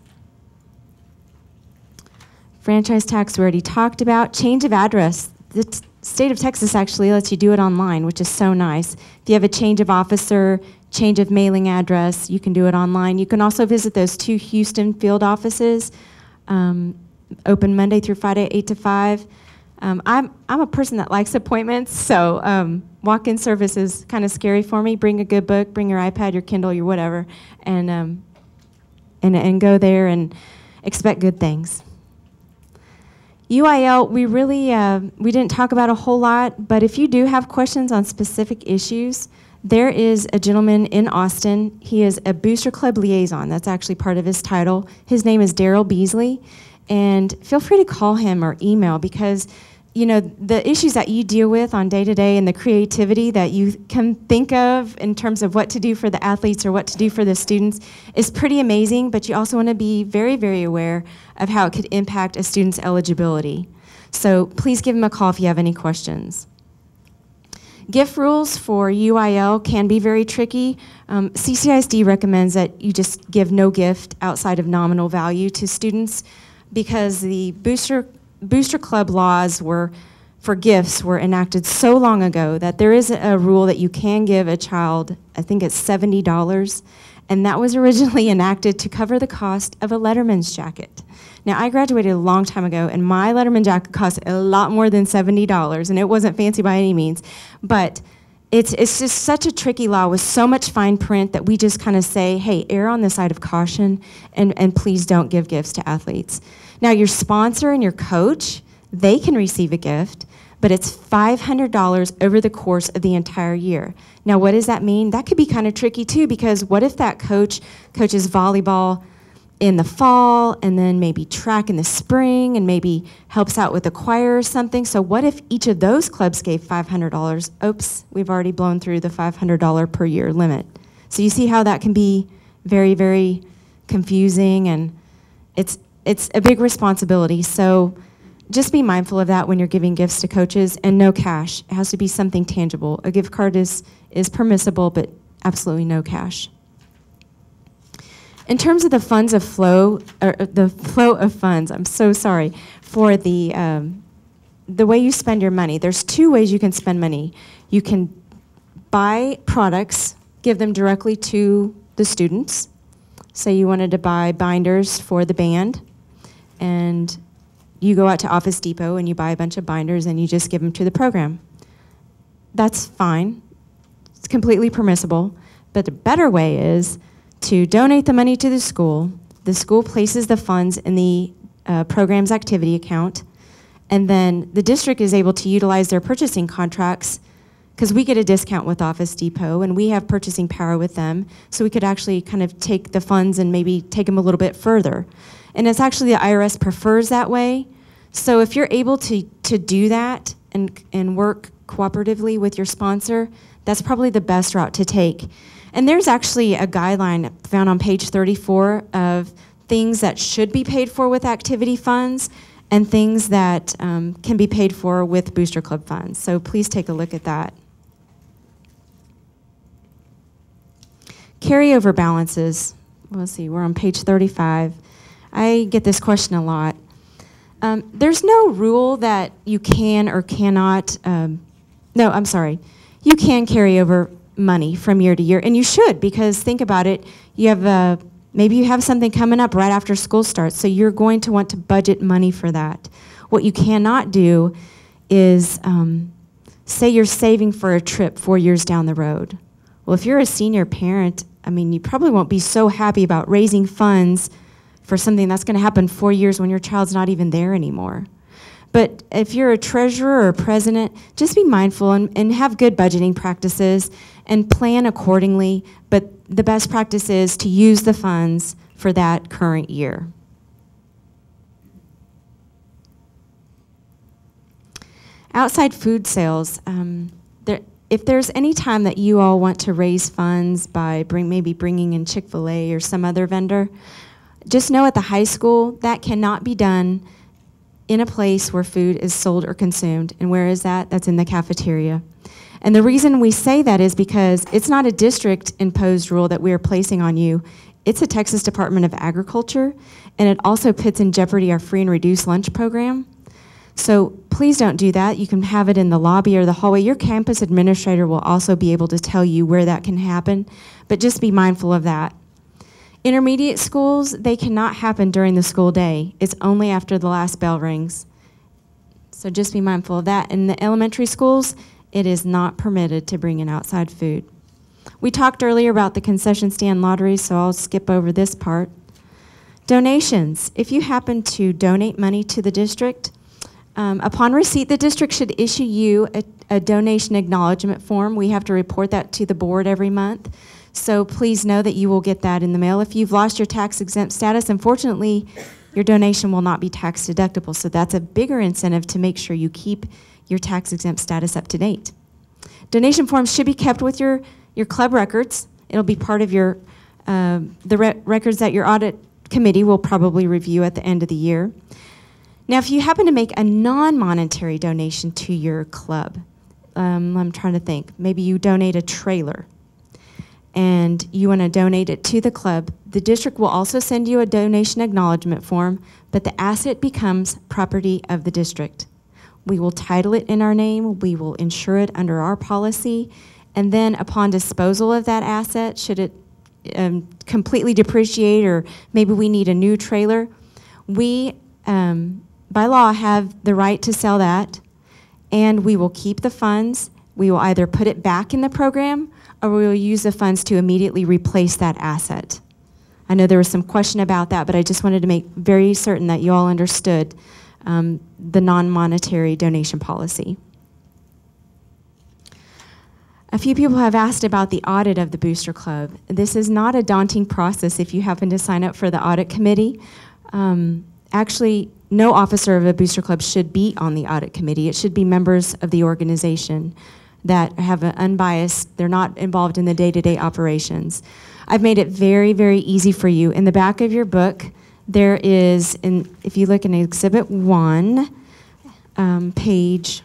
Franchise tax we already talked about. Change of address. The state of Texas actually lets you do it online, which is so nice. If you have a change of officer, change of mailing address, you can do it online. You can also visit those 2 Houston field offices, open Monday through Friday, 8 to 5. I'm a person that likes appointments, so walk-in service is kind of scary for me. Bring a good book, bring your iPad, your Kindle, your whatever, and go there and expect good things. UIL, we didn't talk about a whole lot, but if you do have questions on specific issues, there is a gentleman in Austin. He is a Booster Club liaison. That's actually part of his title. His name is Daryl Beasley, and feel free to call him or email, because you know, the issues that you deal with on day-to-day and the creativity that you can think of in terms of what to do for the athletes or what to do for the students is pretty amazing, but you also want to be very, very aware of how it could impact a student's eligibility. So please give him a call if you have any questions. Gift rules for UIL can be very tricky. CCISD recommends that you just give no gift outside of nominal value to students, because the Booster Club laws for gifts were enacted so long ago that there is a rule that you can give a child, I think it's $70, and that was originally enacted to cover the cost of a Letterman's jacket. Now, I graduated a long time ago, and my Letterman jacket cost a lot more than $70, and it wasn't fancy by any means, but It's just such a tricky law with so much fine print that we just kind of say, hey, err on the side of caution, and please don't give gifts to athletes. Now, your sponsor and your coach, they can receive a gift, but it's $500 over the course of the entire year. Now, what does that mean? That could be kind of tricky too, because what if that coach coaches volleyball in the fall and then maybe track in the spring and maybe helps out with the choir or something? So what if each of those clubs gave $500? Oops, we've already blown through the $500 per year limit. So you see how that can be very, very confusing, and it's a big responsibility. So just be mindful of that when you're giving gifts to coaches, and no cash. It has to be something tangible. A gift card is permissible, but absolutely no cash. In terms of the funds of flow, or the flow of funds, I'm so sorry, for the way you spend your money, there's two ways you can spend money. You can buy products, give them directly to the students. Say you wanted to buy binders for the band, and you go out to Office Depot and you buy a bunch of binders and you just give them to the program. That's fine. It's completely permissible. But the better way is to donate the money to the school. The school places the funds in the program's activity account, and then the district is able to utilize their purchasing contracts, because we get a discount with Office Depot and we have purchasing power with them, so we could actually kind of take the funds and maybe take them a little bit further. And it's actually the IRS prefers that way. So if you're able to do that and work cooperatively with your sponsor, that's probably the best route to take. And there's actually a guideline found on page 34 of things that should be paid for with activity funds and things that can be paid for with Booster Club funds. So please take a look at that. Carryover balances. Let's see, we're on page 35. I get this question a lot. There's no rule that you can or cannot, you can carry over money from year to year, and you should, because think about it, you have maybe you have something coming up right after school starts, so you're going to want to budget money for that. What you cannot do is say you're saving for a trip 4 years down the road. Well, if you're a senior parent, I mean, you probably won't be so happy about raising funds for something that's going to happen 4 years when your child's not even there anymore. But if you're a treasurer or a president, just be mindful and have good budgeting practices and plan accordingly. But the best practice is to use the funds for that current year. Outside food sales. If there's any time that you all want to raise funds by maybe bringing in Chick-fil-A or some other vendor, just know at the high school that cannot be done in a place where food is sold or consumed. And where is that? That's in the cafeteria. And the reason we say that is because it's not a district-imposed rule that we are placing on you. It's a Texas Department of Agriculture, and it also puts in jeopardy our free and reduced lunch program. So please don't do that. You can have it in the lobby or the hallway. Your campus administrator will also be able to tell you where that can happen, but just be mindful of that. Intermediate schools, they cannot happen during the school day. It's only after the last bell rings. So just be mindful of that. In the elementary schools, it is not permitted to bring in outside food. We talked earlier about the concession stand lottery, so I'll skip over this part. Donations. If you happen to donate money to the district, upon receipt, the district should issue you a donation acknowledgement form. We have to report that to the board every month. So please know that you will get that in the mail. If you've lost your tax-exempt status, unfortunately, your donation will not be tax deductible. So that's a bigger incentive to make sure you keep your tax-exempt status up to date. Donation forms should be kept with your club records. It'll be part of your records that your audit committee will probably review at the end of the year. Now, if you happen to make a non-monetary donation to your club, I'm trying to think, maybe you donate a trailer and you want to donate it to the club, the district will also send you a donation acknowledgement form, but the asset becomes property of the district. We will title it in our name, we will insure it under our policy, and then upon disposal of that asset, should it completely depreciate or maybe we need a new trailer, we, by law, have the right to sell that, and we will keep the funds, we will either put it back in the program or we will use the funds to immediately replace that asset. I know there was some question about that, but I just wanted to make very certain that you all understood the non-monetary donation policy. A few people have asked about the audit of the Booster Club. This is not a daunting process if you happen to sign up for the audit committee. Actually, no officer of a Booster Club should be on the audit committee. It should be members of the organization that have an unbiased, they're not involved in the day-to-day operations. I've made it very, very easy for you. In the back of your book, there is, if you look in Exhibit 1, page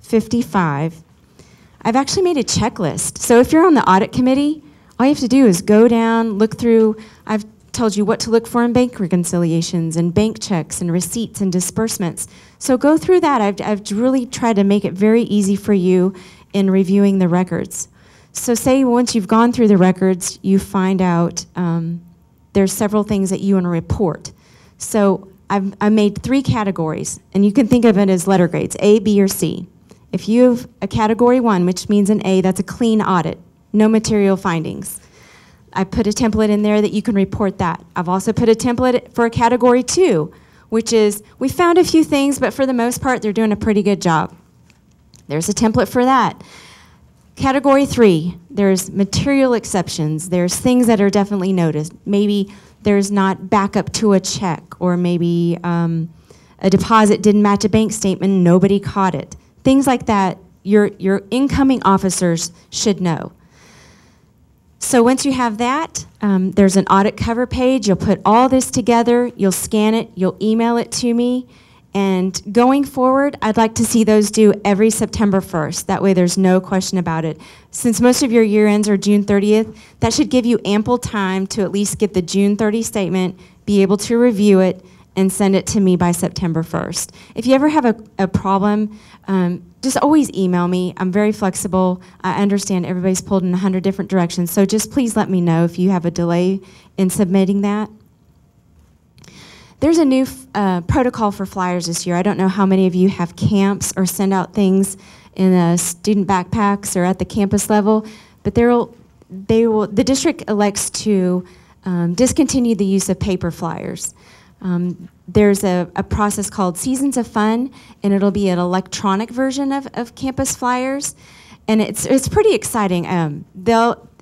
55, I've actually made a checklist. So if you're on the audit committee, all you have to do is go down, look through. I've told you what to look for in bank reconciliations and bank checks and receipts and disbursements. So go through that. I've really tried to make it very easy for you in reviewing the records. So say once you've gone through the records, you find out there's several things that you want to report. So I've made 3 categories, and you can think of it as letter grades, A, B, or C. If you have a category 1, which means an A, that's a clean audit, no material findings. I put a template in there that you can report that. I've also put a template for a category 2, which is we found a few things, but for the most part, they're doing a pretty good job. There's a template for that. Category 3, there's material exceptions. There's things that are definitely noticed. Maybe there's not backup to a check, or maybe a deposit didn't match a bank statement, nobody caught it. Things like that, your incoming officers should know. So once you have that, there's an audit cover page. You'll put all this together, you'll scan it, you'll email it to me, and going forward, I'd like to see those due every September 1st. That way there's no question about it. Since most of your year ends are June 30th, that should give you ample time to at least get the June 30 statement, be able to review it, and send it to me by September 1st. If you ever have a problem, just always email me. I'm very flexible. I understand everybody's pulled in 100 different directions, so just please let me know if you have a delay in submitting that. There's a new protocol for flyers this year. I don't know how many of you have camps or send out things in student backpacks or at the campus level, but the district elects to discontinue the use of paper flyers. There's a process called Seasons of Fun, and it'll be an electronic version of campus flyers, and it's pretty exciting.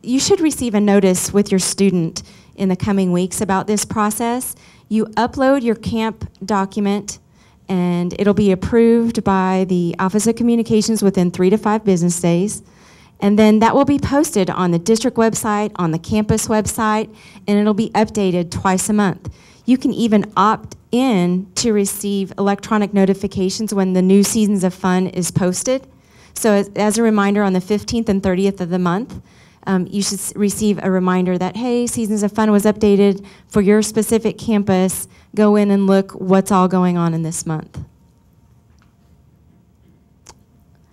You should receive a notice with your student in the coming weeks about this process. You upload your camp document, and it'll be approved by the Office of Communications within 3 to 5 business days. And then that will be posted on the district website, on the campus website, and it'll be updated twice a month. You can even opt in to receive electronic notifications when the new Seasons of Fun is posted. So as a reminder, on the 15th and 30th of the month, you should receive a reminder that, hey, Seasons of Fun was updated for your specific campus. Go in and look what's all going on in this month.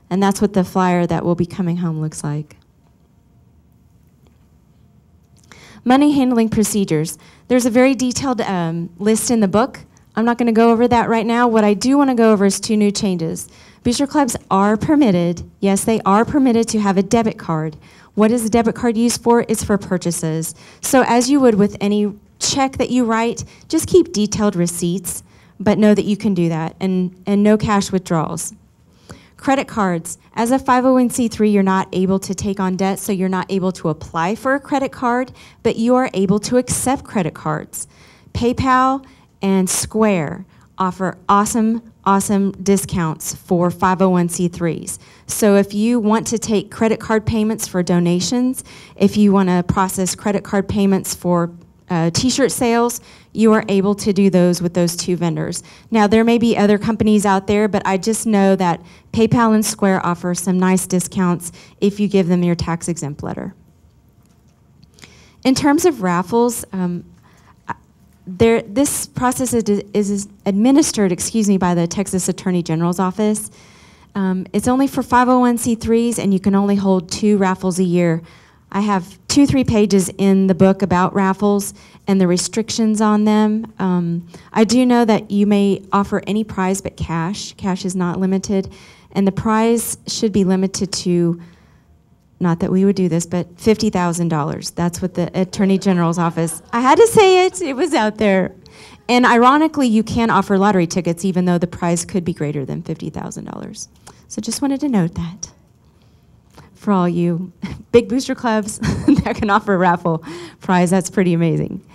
And that's what the flyer that will be coming home looks like. Money handling procedures. There's a very detailed list in the book. I'm not going to go over that right now. What I do want to go over is 2 new changes. Booster clubs are permitted, yes, they are permitted to have a debit card. What is a debit card used for? It's for purchases. So as you would with any check that you write, just keep detailed receipts, but know that you can do that, and no cash withdrawals. Credit cards. As a 501c3, you're not able to take on debt, so you're not able to apply for a credit card, but you are able to accept credit cards. PayPal and Square offer awesome discounts for 501c3s. So if you want to take credit card payments for donations, if you want to process credit card payments for t-shirt sales, you are able to do those with those 2 vendors. Now, there may be other companies out there, but I just know that PayPal and Square offer some nice discounts if you give them your tax-exempt letter. In terms of raffles, this process is administered, by the Texas Attorney General's office. It's only for 501c3s, and you can only hold 2 raffles a year. I have 2-3 pages in the book about raffles and the restrictions on them. I do know that you may offer any prize but cash. Cash is not limited. And the prize should be limited to, not that we would do this, but $50,000. That's what the Attorney General's office, I had to say it, it was out there. And ironically, you can offer lottery tickets even though the prize could be greater than $50,000. So just wanted to note that for all you big booster clubs that can offer a raffle prize. That's pretty amazing.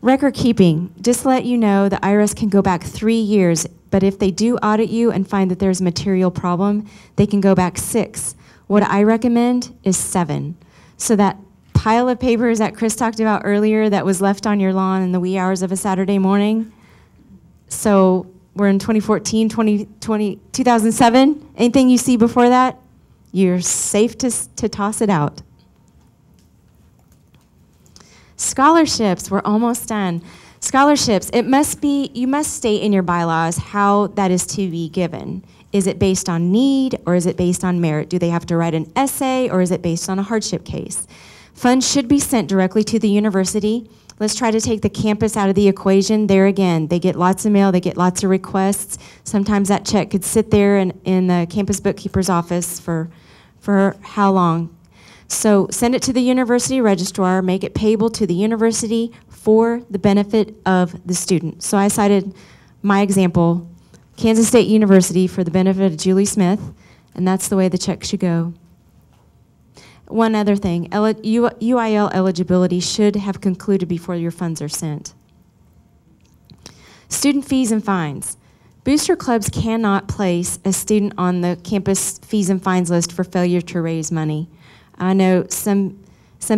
Record keeping, just to let you know, the IRS can go back 3 years, but if they do audit you and find that there's a material problem, they can go back 6. What I recommend is 7. So that pile of papers that Chris talked about earlier that was left on your lawn in the wee hours of a Saturday morning. So we're in 2014, 2020, 2007. Anything you see before that, you're safe to toss it out. Scholarships, we're almost done. Scholarships, you must state in your bylaws how that is to be given. Is it based on need or is it based on merit? Do they have to write an essay or is it based on a hardship case? Funds should be sent directly to the university. Let's try to take the campus out of the equation. There again, they get lots of mail, they get lots of requests. Sometimes that check could sit there in the campus bookkeeper's office for how long? So send it to the university registrar, make it payable to the university for the benefit of the student. So I cited my example, Kansas State University for the benefit of Julie Smith, and that's the way the check should go. One other thing, UIL eligibility should have concluded before your funds are sent. Student fees and fines. Booster clubs cannot place a student on the campus fees and fines list for failure to raise money. I know some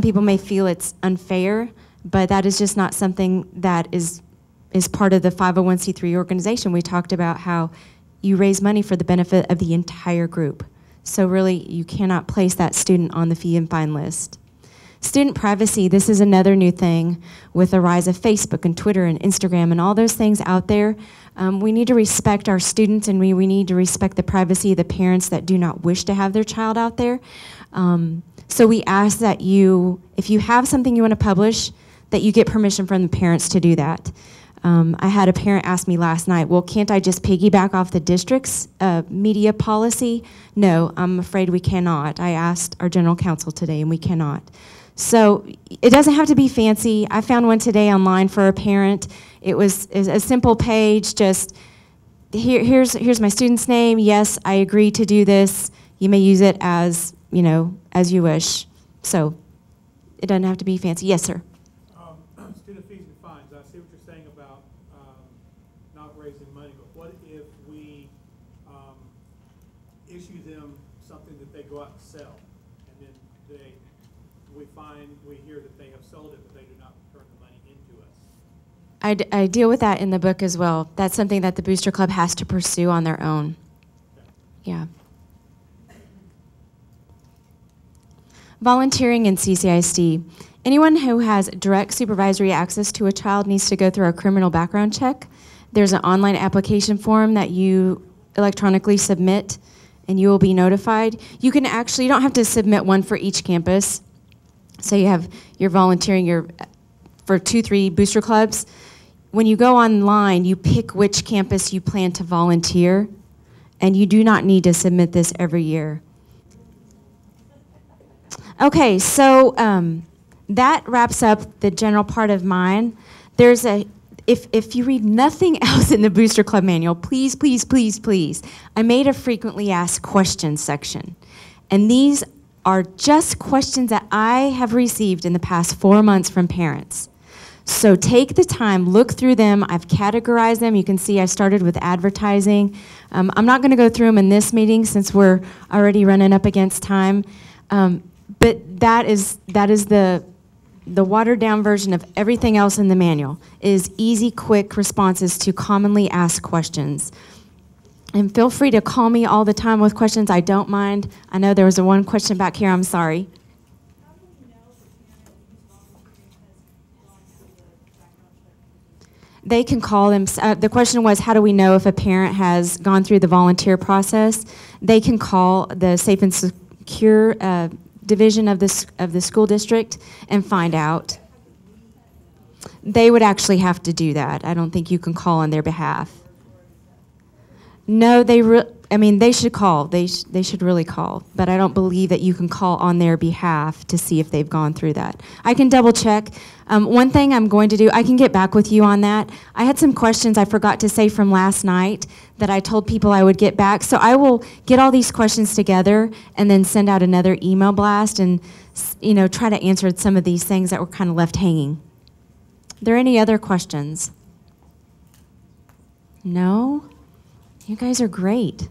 people may feel it's unfair, but that is just not something that is part of the 501c3 organization. We talked about how you raise money for the benefit of the entire group. So really, you cannot place that student on the fee and fine list. Student privacy, this is another new thing with the rise of Facebook and Twitter and Instagram and all those things out there. We need to respect our students and we need to respect the privacy of the parents that do not wish to have their child out there. So we ask that if you have something you want to publish, that you get permission from the parents to do that. I had a parent ask me last night, well, can't I just piggyback off the district's media policy? No, I'm afraid we cannot. I asked our general counsel today, and we cannot. So it doesn't have to be fancy. I found one today online for a parent. It was a simple page, just here's my student's name. Yes, I agree to do this. You may use it as you wish. So it doesn't have to be fancy. Yes, sir. Student fees and fines. I see what you're saying about not raising money, but what if we issue them something that they go out and sell, and then we hear that they have sold it, but they do not return the money into us? I deal with that in the book as well. That's something that the Booster Club has to pursue on their own. Okay. Yeah. Volunteering in CCISD. Anyone who has direct supervisory access to a child needs to go through a criminal background check. There's an online application form that you electronically submit, and you will be notified. You don't have to submit one for each campus. So you're volunteering for 2-3 booster clubs. When you go online, you pick which campus you plan to volunteer, and you do not need to submit this every year. Okay, so that wraps up the general part of mine. If you read nothing else in the Booster Club manual, please, please, please, please, I made a frequently asked questions section. And these are just questions that I have received in the past 4 months from parents. So take the time, look through them. I've categorized them. You can see I started with advertising. I'm not going to go through them in this meeting since we're already running up against time. But that is the watered down version of everything else in the manual, is easy, quick responses to commonly asked questions. And feel free to call me all the time with questions. I don't mind. I know there was one question back here. I'm sorry. How do we know if a parent who's volunteering has gone through the background check? They can call them. The question was, how do we know if a parent has gone through the volunteer process? They can call the Safe and Secure division of the school district and find out. They would actually have to do that. I don't think you can call on their behalf. No, I mean, they should call. They should really call. But I don't believe that you can call on their behalf to see if they've gone through that. I can double check. One thing I'm going to do, I can get back with you on that. I had some questions I forgot to say from last night that I told people I would get back. So I will get all these questions together and then send out another email blast and, you know, try to answer some of these things that were kind of left hanging. Are there any other questions? No? You guys are great.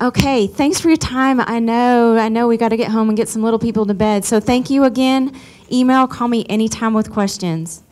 Okay, thanks for your time. I know we got to get home and get some little people to bed. So thank you again. Email, call me anytime with questions.